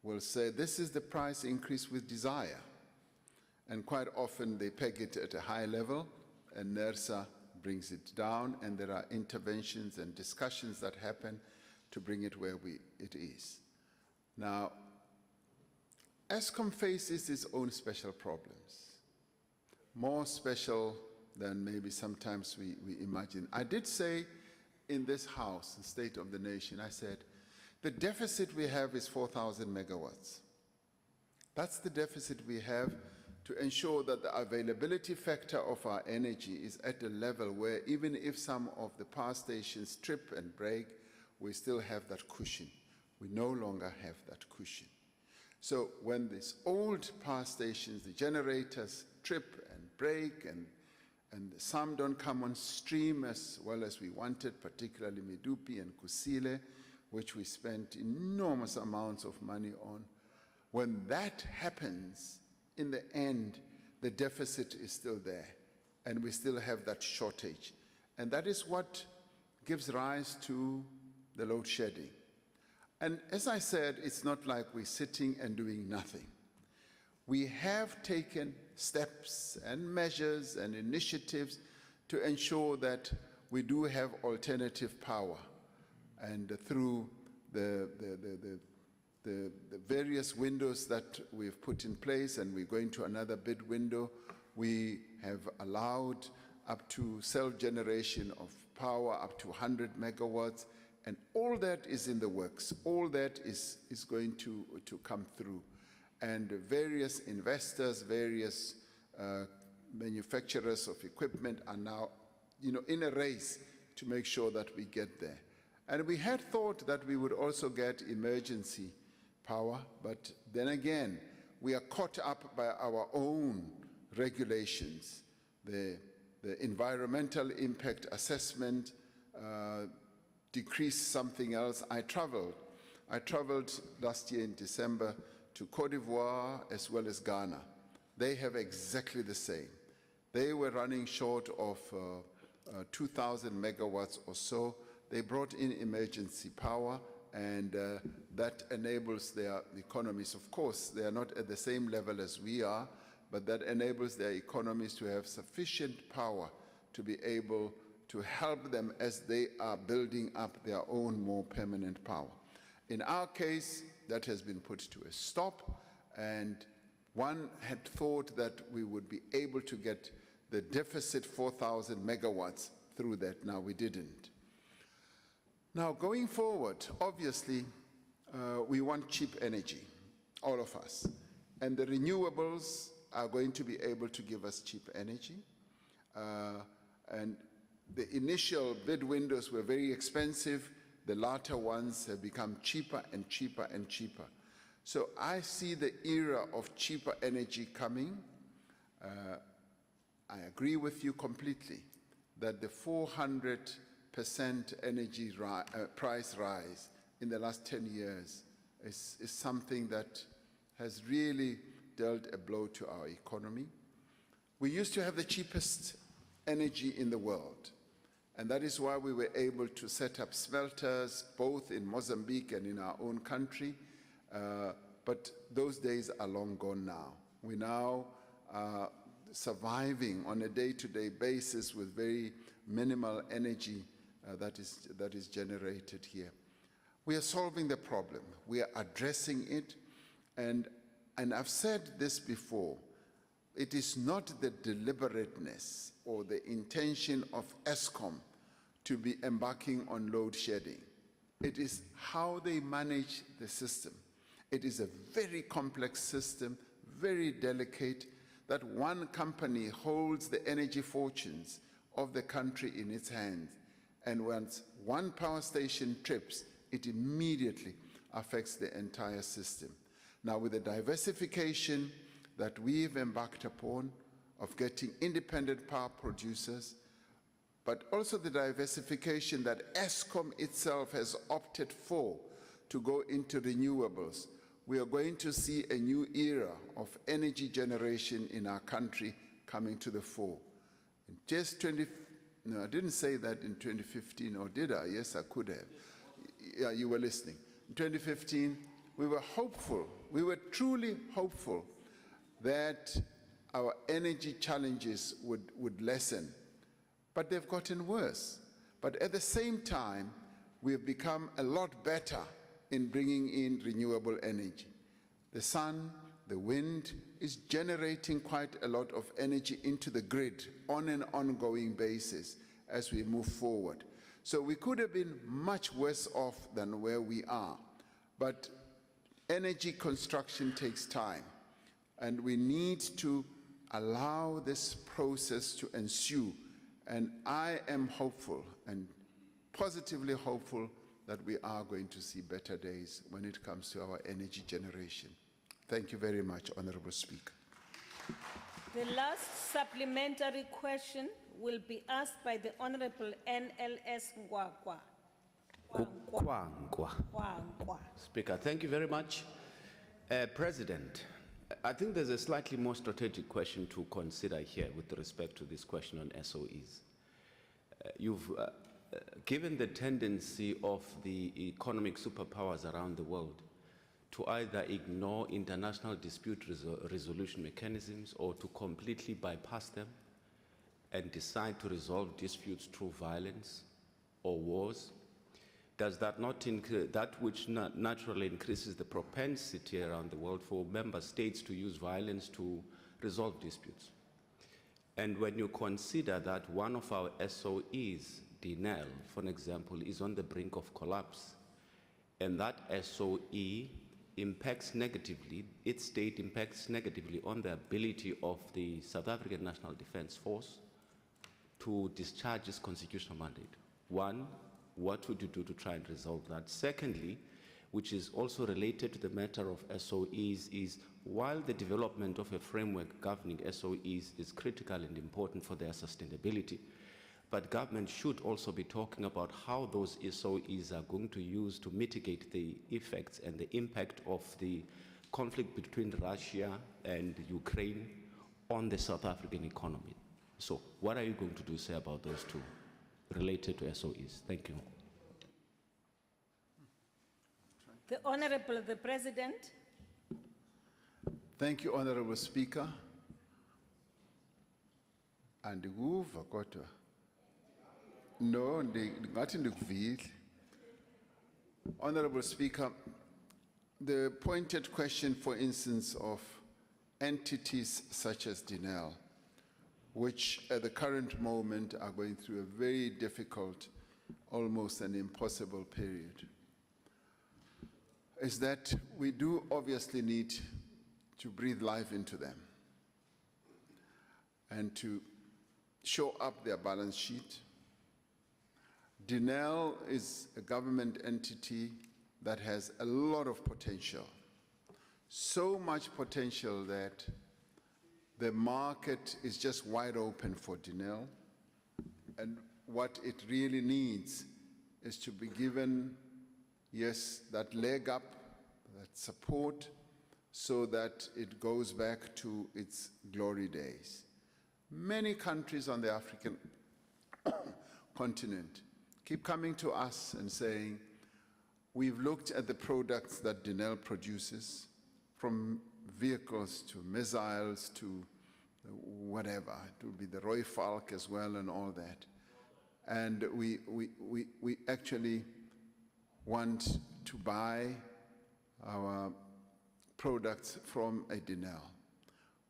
will say this is the price increase with desire. And quite often they peg it at a high level, and NERSA brings it down, and there are interventions and discussions that happen to bring it where it is. Now, Eskom faces its own special problems, more special than maybe sometimes we imagine. I did say in this House, the State of the Nation, I said, the deficit we have is 4,000 megawatts. That's the deficit we have to ensure that the availability factor of our energy is at a level where even if some of the power stations trip and break, we still have that cushion. We no longer have that cushion. So when these old power stations, the generators trip and break and some don't come on stream as well as we wanted, particularly Medupi and Kusile, which we spent enormous amounts of money on. When that happens, in the end, the deficit is still there, and we still have that shortage. And that is what gives rise to the load shedding. And as I said, it's not like we're sitting and doing nothing. We have taken steps and measures and initiatives to ensure that we do have alternative power. And through the various windows that we've put in place, and we're going to another bid window, we have allowed up to self-generation of power up to 100 megawatts, and all that is in the works. All that is going to come through. And various investors, various manufacturers of equipment are now, in a race to make sure that we get there. And we had thought that we would also get emergency power, but then again, we are caught up by our own regulations. The environmental impact assessment decreased something else. I traveled last year in December to Cote d'Ivoire as well as Ghana. They have exactly the same. They were running short of 2,000 megawatts or so. They brought in emergency power, and that enables their economies. Of course, they are not at the same level as we are, but that enables their economies to have sufficient power to be able to help them as they are building up their own more permanent power. In our case, that has been put to a stop, and one had thought that we would be able to get the deficit 4,000 megawatts through that. Now, we didn't. Now, going forward, obviously, we want cheap energy, all of us, and the renewables are going to be able to give us cheap energy, and the initial bid windows were very expensive. The latter ones have become cheaper and cheaper and cheaper. So I see the era of cheaper energy coming. I agree with you completely that the 400% energy price rise in the last 10 years is something that has really dealt a blow to our economy. We used to have the cheapest energy in the world, and that is why we were able to set up smelters both in Mozambique and in our own country, but those days are long gone now. We now are surviving on a day-to-day basis with very minimal energy that is generated here. We are solving the problem. We are addressing it, and I've said this before. It is not the deliberateness or the intention of Eskom to be embarking on load shedding. It is how they manage the system. It is a very complex system, very delicate, that one company holds the energy fortunes of the country in its hands. And once one power station trips, it immediately affects the entire system. Now, with the diversification that we've embarked upon of getting independent power producers, but also the diversification that Eskom itself has opted for to go into renewables, we are going to see a new era of energy generation in our country coming to the fore. No, I didn't say that in 2015, or did I? Yes, I could have. Yeah, you were listening. In 2015, we were hopeful, we were truly hopeful that our energy challenges would lessen, but they've gotten worse. But at the same time, we've become a lot better in bringing in renewable energy. The sun, the wind is generating quite a lot of energy into the grid on an ongoing basis as we move forward. So we could have been much worse off than where we are. But energy construction takes time, and we need to allow this process to ensue. And I am hopeful and positively hopeful that we are going to see better days when it comes to our energy generation. Thank you very much, Honorable Speaker. The last supplementary question will be asked by the Honorable NLS Ngwagwa. Ngwagwa. Speaker, thank you very much. President, I think there's a slightly more strategic question to consider here with respect to this question on SOEs. You've given the tendency of the economic superpowers around the world to either ignore international dispute resolution mechanisms or to completely bypass them and decide to resolve disputes through violence or wars. Does that not that which naturally increases the propensity around the world for member states to use violence to resolve disputes? And when you consider that one of our SOEs, DNL, for an example, is on the brink of collapse, and that SOE impacts negatively, its state impacts negatively on the ability of the South African National Defence Force to discharge its constitutional mandate. One, what would you do to try and resolve that? Secondly, which is also related to the matter of SOEs, is while the development of a framework governing SOEs is critical and important for their sustainability, but government should also be talking about how those SOEs are going to use to mitigate the effects and the impact of the conflict between Russia and Ukraine on the South African economy. So what are you going to do, say, about those two related to SOEs? Thank you. The Honorable the President. Thank you, Honorable Speaker. Andikuva kodwa. No, ngathi ndikuvile. Honorable Speaker, the pointed question, for instance, of entities such as DNL, which at the current moment are going through a very difficult, almost an impossible period, is that we do obviously need to breathe life into them and to shore up their balance sheet. DNL is a government entity that has a lot of potential, so much potential that the market is just wide open for DNL, and what it really needs is to be given, yes, that leg up, that support, so that it goes back to its glory days. Many countries on the African continent keep coming to us and saying, we've looked at the products that DNL produces, from vehicles to missiles to whatever. It will be the Roy Falk as well and all that. And we actually want to buy our products from a DNL.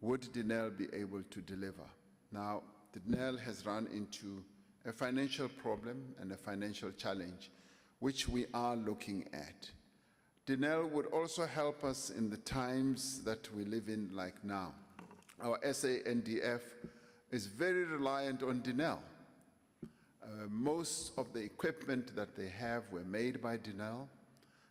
Would DNL be able to deliver? Now, DNL has run into a financial problem and a financial challenge, which we are looking at. DNL would also help us in the times that we live in, like now. Our SANDF is very reliant on DNL. Most of the equipment that they have were made by DNL,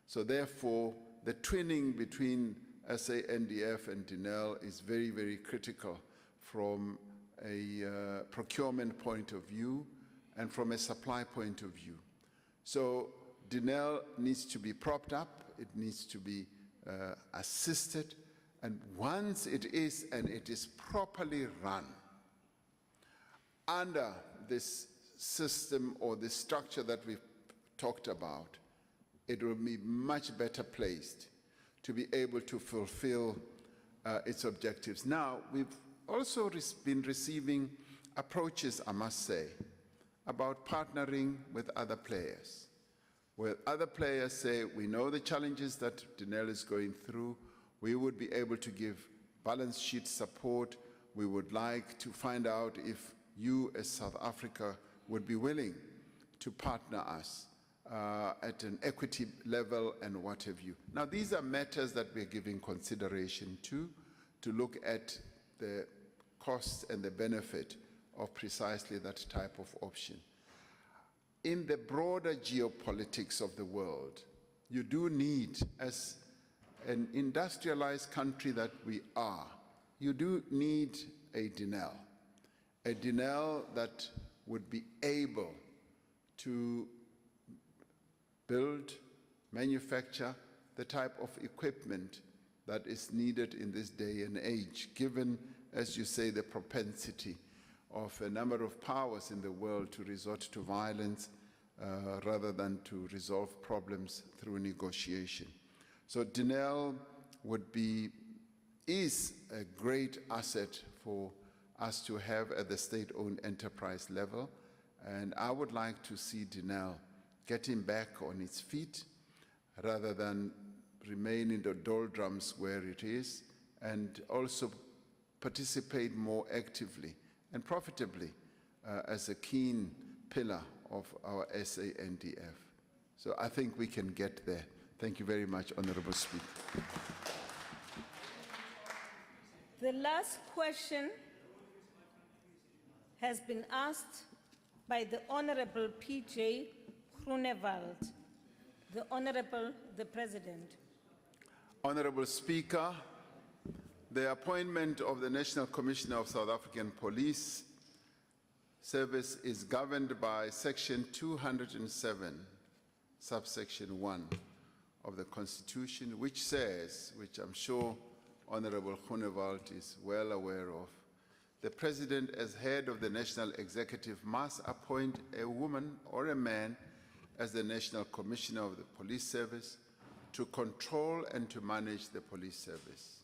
so therefore the twinning between SANDF and DNL is very, very critical from a procurement point of view and from a supply point of view. So DNL needs to be propped up, it needs to be assisted, and once it is, and it is properly run under this system or the structure that we've talked about, it will be much better placed to be able to fulfill its objectives. Now, we've also been receiving approaches, I must say, about partnering with other players. where other players say, we know the challenges that Denel is going through, we would be able to give balance sheet support. We would like to find out if you as South Africa would be willing to partner us at an equity level and what have you. Now, these are matters that we're giving consideration to look at the cost and the benefit of precisely that type of option. In the broader geopolitics of the world, you do need, as an industrialized country that we are, you do need a Denel that would be able to build, manufacture the type of equipment that is needed in this day and age, given, as you say, the propensity of a number of powers in the world to resort to violence rather than to resolve problems through negotiation. So Denel is a great asset for us to have at the state-owned enterprise level, and I would like to see Denel getting back on its feet rather than remain in the doldrums where it is, and also participate more actively and profitably as a keen pillar of our SANDF. So I think we can get there. Thank you very much, Honorable Speaker. The last question has been asked by the Honorable P.J. Groenewald. The Honorable, the President. Honorable Speaker, the appointment of the National Commissioner of South African Police Service is governed by Section 207, subsection 1 of the Constitution, which says, which I'm sure Honorable Groenewald is well aware of, the President, as head of the National Executive, must appoint a woman or a man as the National Commissioner of the Police Service to control and to manage the police service.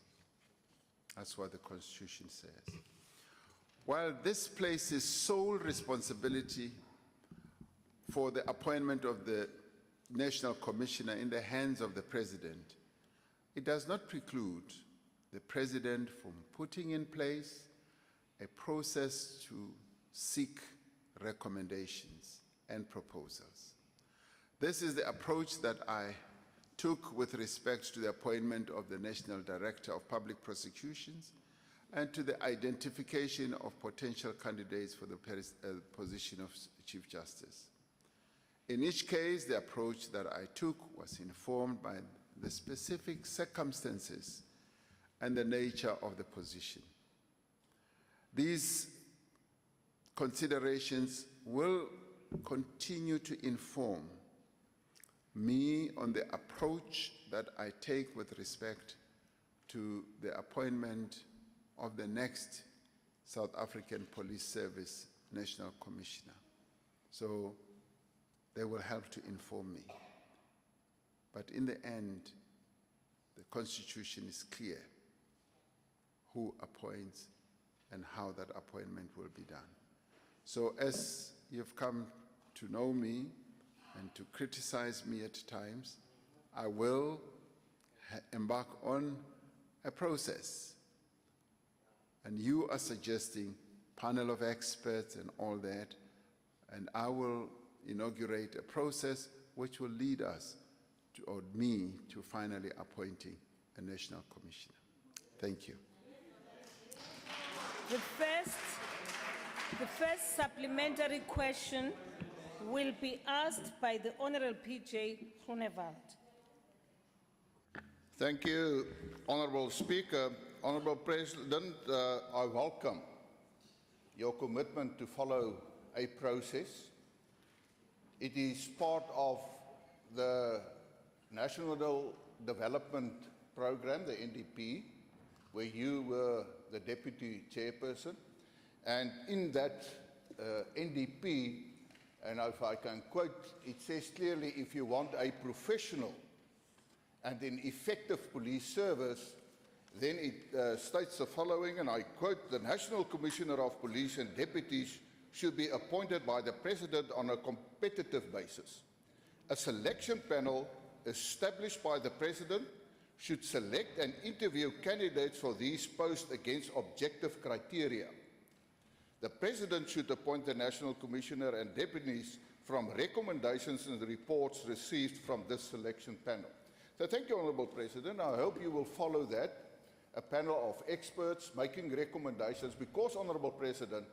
That's what the Constitution says. While this places sole responsibility for the appointment of the National Commissioner in the hands of the President, it does not preclude the President from putting in place a process to seek recommendations and proposals. This is the approach that I took with respect to the appointment of the National Director of Public Prosecutions and to the identification of potential candidates for the position of Chief Justice. In each case, the approach that I took was informed by the specific circumstances and the nature of the position. These considerations will continue to inform me on the approach that I take with respect to the appointment of the next South African Police Service National Commissioner. So they will help to inform me. But in the end, the Constitution is clear who appoints and how that appointment will be done. So as you've come to know me and to criticize me at times, I will embark on a process. And you are suggesting panel of experts and all that, and I will inaugurate a process which will lead us to, or me, to finally appointing a national commissioner. Thank you. The first supplementary question will be asked by the Honorable P.J. Groenewald. Thank you, Honorable Speaker. Honorable President, I welcome your commitment to follow a process. It is part of the National Development Program, the NDP, where you were the Deputy Chairperson. And in that NDP, and if I can quote, it says clearly, if you want a professional and an effective police service, then it states the following, and I quote, the National Commissioner of Police and deputies should be appointed by the President on a competitive basis a selection panel established by the President should select and interview candidates for these posts against objective criteria. The President should appoint the National Commissioner and deputies from recommendations and reports received from this selection panel. So thank you, Honourable President. I hope you will follow that, a panel of experts making recommendations, because, Honourable President,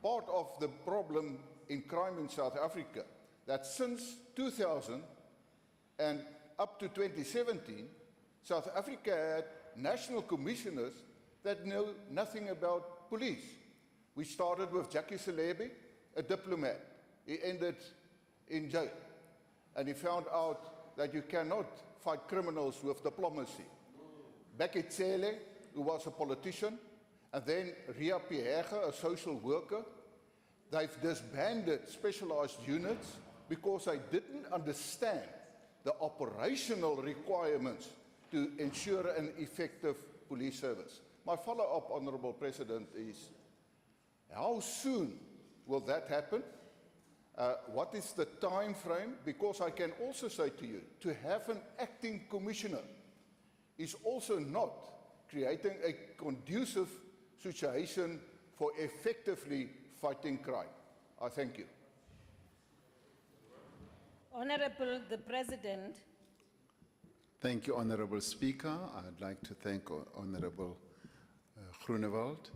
part of the problem in crime in South Africa, that since 2000 and up to 2017, South Africa had national commissioners that know nothing about police. We started with Jackie Selebi, a diplomat. He ended in jail. And he found out that you cannot fight criminals with diplomacy. Becky Cele, who was a politician, and then Ria Pierre, a social worker. They've disbanded specialized units because they didn't understand the operational requirements to ensure an effective police service. My follow-up, Honourable President, is how soon will that happen? What is the time frame? Because I can also say to you, to have an acting commissioner is also not creating a conducive situation for effectively fighting crime. I thank you. Honorable the President. Thank you, Honourable Speaker. I'd like to thank Honourable Groenewald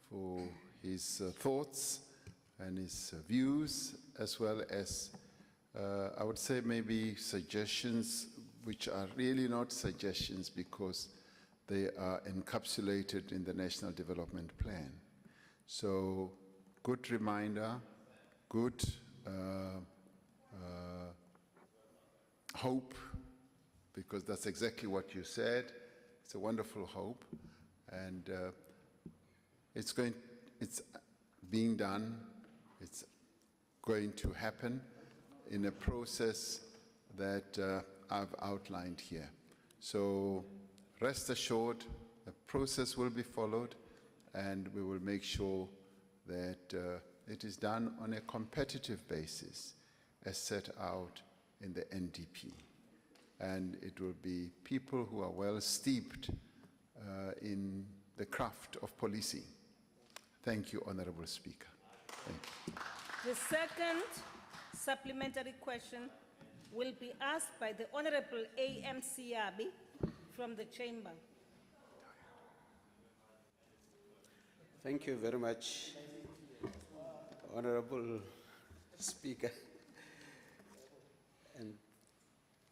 for his thoughts and his views, as well as, I would say, maybe suggestions, which are really not suggestions because they are encapsulated in the National Development Plan. So, good reminder, good hope, because that's exactly what you said. It's a wonderful hope, and it's being done. It's going to happen in a process that I've outlined here. So rest assured, the process will be followed, and we will make sure that it is done on a competitive basis as set out in the NDP. And it will be people who are well steeped in the craft of policing. Thank you, Honourable Speaker. Thank you. The second supplementary question will be asked by the Honorable A.M. Siabi from the Chamber. Thank you very much, Honorable Speaker. And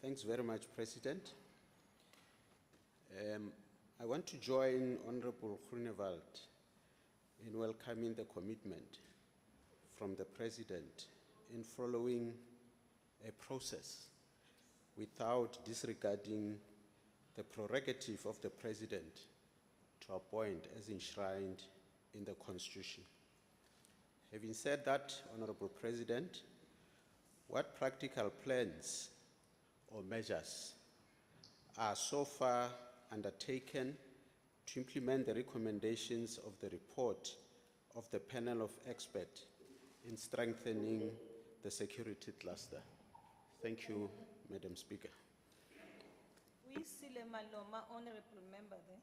thanks very much, President. I want to join Honorable Groenewald in welcoming the commitment from the President in following a process without disregarding the prerogative of the President to appoint as enshrined in the Constitution. Having said that, Honorable President, what practical plans or measures are so far undertaken to implement the recommendations of the report of the panel of experts in strengthening the security cluster? Thank you, Madam Speaker. We see the Maloma honorable member there.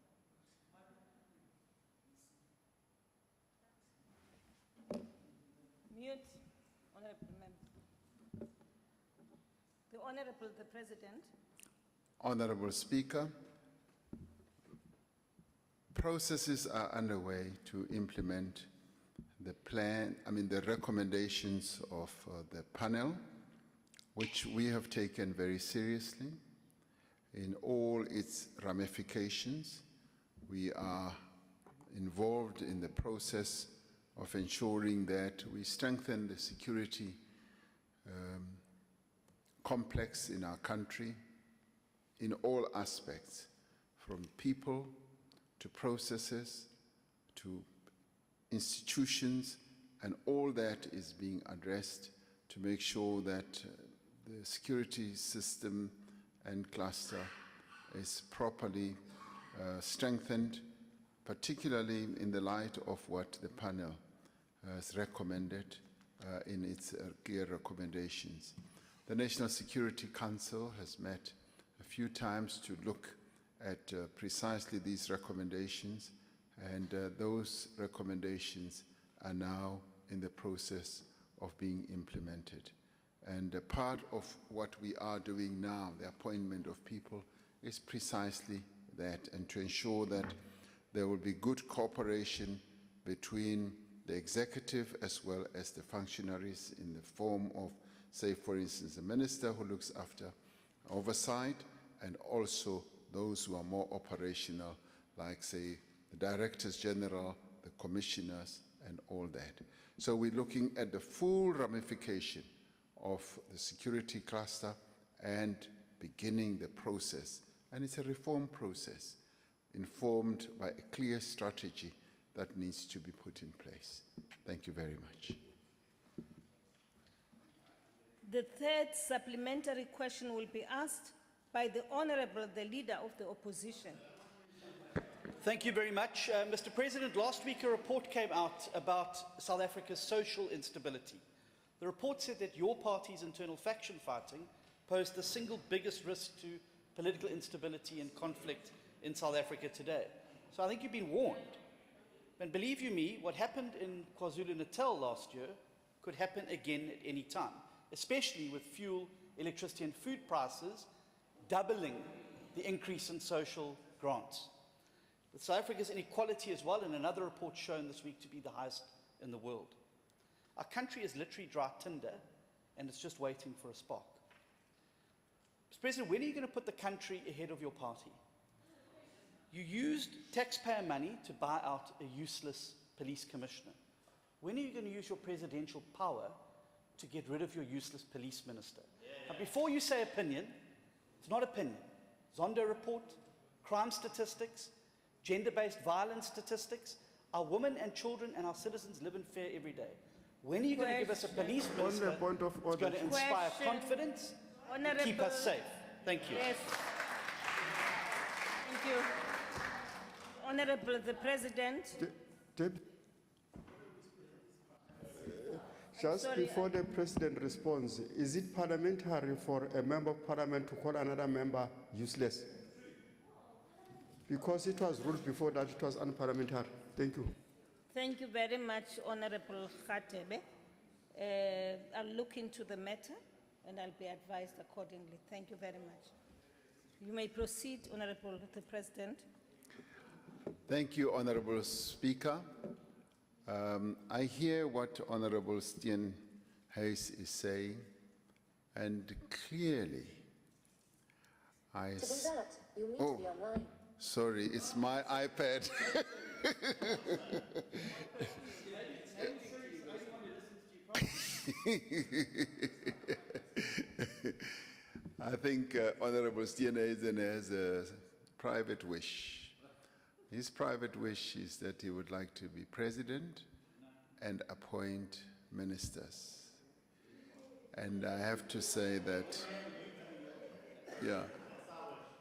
Mute, honorable member. The Honorable the President. Honourable Speaker, processes are underway to implement the plan, the recommendations of the panel, which we have taken very seriously in all its ramifications. We are involved in the process of ensuring that we strengthen the security complex in our country in all aspects, from people to processes to institutions, and all that is being addressed to make sure that the security system and cluster is properly strengthened, particularly in the light of what the panel has recommended in its clear recommendations. The National Security Council has met a few times to look at precisely these recommendations, and those recommendations are now in the process of being implemented. And part of what we are doing now, the appointment of people, is precisely that, and to ensure that there will be good cooperation between the executive as well as the functionaries in the form of, say, for instance, a minister who looks after oversight, and also those who are more operational, like, say, the directors general, the commissioners, and all that. So we're looking at the full ramification of the security cluster and beginning the process. And it's a reform process informed by a clear strategy that needs to be put in place. Thank you very much. The third supplementary question will be asked by the Honourable, the Leader of the Opposition. Thank you very much. Mr. President, last week a report came out about South Africa's social instability. The report said that your party's internal faction fighting posed the single biggest risk to political instability and conflict in South Africa today. So I think you've been warned. And believe you me, what happened in KwaZulu-Natal last year could happen again at any time, especially with fuel, electricity and food prices doubling the increase in social grants. With South Africa's inequality as well, in another report shown this week to be the highest in the world. Our country is literally dry tinder, and it's just waiting for a spark. Mr. President, when are you going to put the country ahead of your party? You used taxpayer money to buy out a useless police commissioner. When are you going to use your presidential power to get rid of your useless police minister? Now, before you say opinion, it's not opinion. Zondo report, crime statistics, gender-based violence statistics. Our women and children and our citizens live in fear every day. When are you going to give us a police minister that's going to inspire confidence and keep us safe? Thank you. Yes. Thank you. Honourable the President. Just before the President responds, is it parliamentary for a member of parliament to call another member useless? Because it was ruled before that it was unparliamentary. Thank you. Thank you very much, Honourable Khatebe. I'll look into the matter and I'll be advised accordingly. Thank you very much. You may proceed, Honourable the President. Thank you, Honourable Speaker. I hear what Honourable Steenhuis is saying, and clearly I... You need to be online. Sorry, it's my iPad. I think Honourable Steenhuis has a private wish. His private wish is that he would like to be president and appoint ministers. And I have to say that, yeah,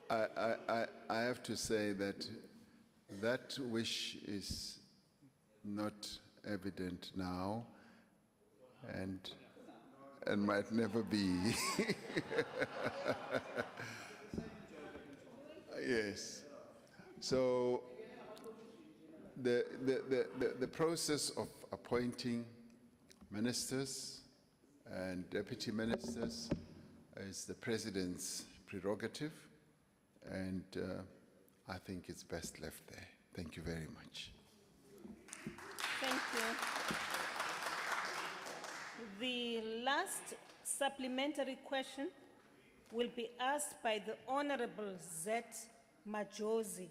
I have to say that that wish is not evident now and might never be. Yes. So the process of appointing ministers and deputy ministers is the president's prerogative, and I think it's best left there. Thank you very much. Thank you. The last supplementary question will be asked by the Honourable Zet Majosi.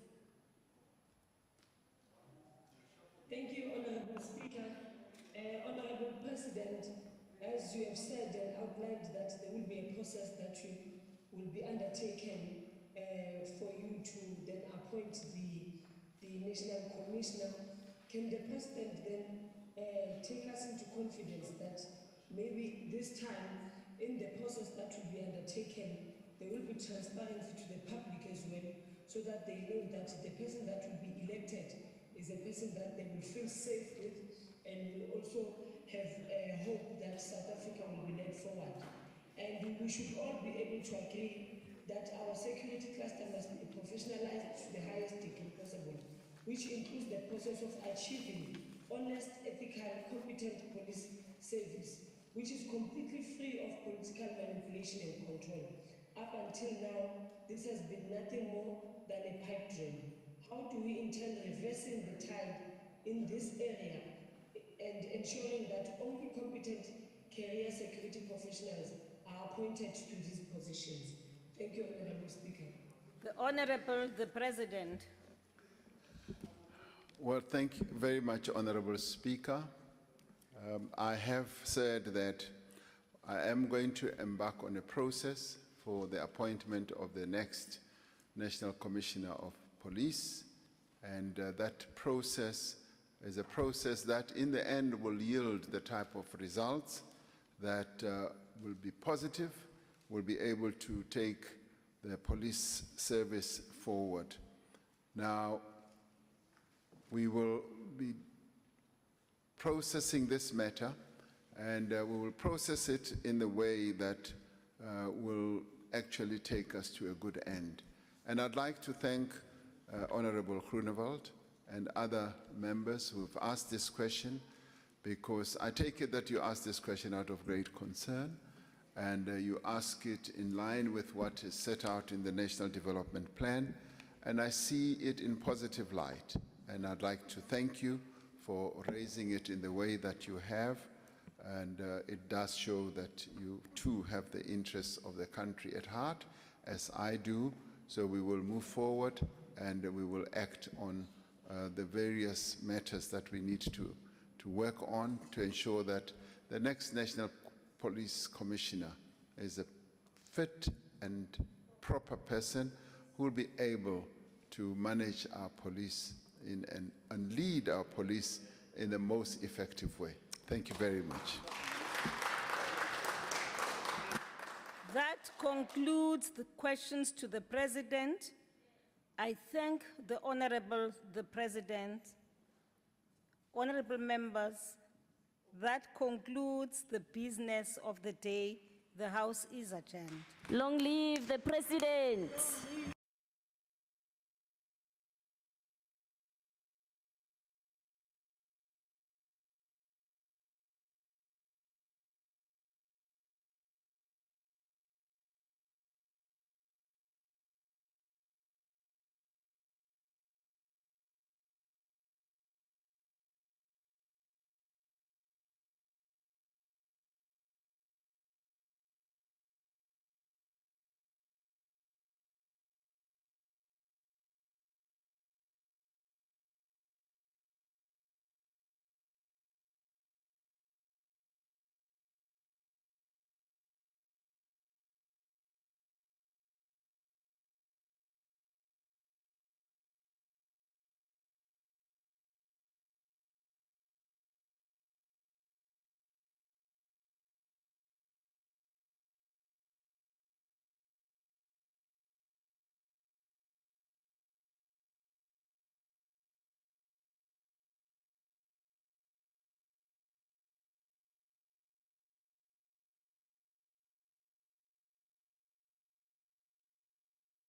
Thank you, Honourable Speaker. Honourable President, as you have said and outlined that there will be a process that will be undertaken for you to then appoint the National Commissioner, can the President then take us into confidence that maybe this time in the process that will be undertaken, there will be transparency to the public as well, so that they know that the person that will be elected is a person that they will feel safe with and will also have hope that South Africa will be led forward. And we should all be able to agree that our security cluster must be professionalized to the highest degree possible, which includes the process of achieving honest, ethical, competent police service, which is completely free of political manipulation and control. Up until now, this has been nothing more than a pipe dream. How do we intend reversing the tide in this area and ensuring that only competent career security professionals are appointed to these positions? Thank you, Honorable Speaker. The Honorable, the President. Well, thank you very much, Honorable Speaker. I have said that I am going to embark on a process for the appointment of the next National Commissioner of Police, and that process is a process that in the end will yield the type of results that will be positive, will be able to take the police service forward. Now, we will be processing this matter, and we will process it in the way that will actually take us to a good end. And I'd like to thank Honorable Groenewald and other members who have asked this question, because I take it that you asked this question out of great concern, and you ask it in line with what is set out in the National Development Plan, and I see it in positive light. And I'd like to thank you for raising it in the way that you have, and it does show that you too have the interests of the country at heart, as I do. So we will move forward and we will act on the various matters that we need to work on to ensure that the next National Police Commissioner is a fit and proper person who will be able to manage our police and lead our police in the most effective way. Thank you very much. That concludes the questions to the President. I thank the Honorable, the President. Honorable members, that concludes the business of the day. The House is adjourned. Long live the President.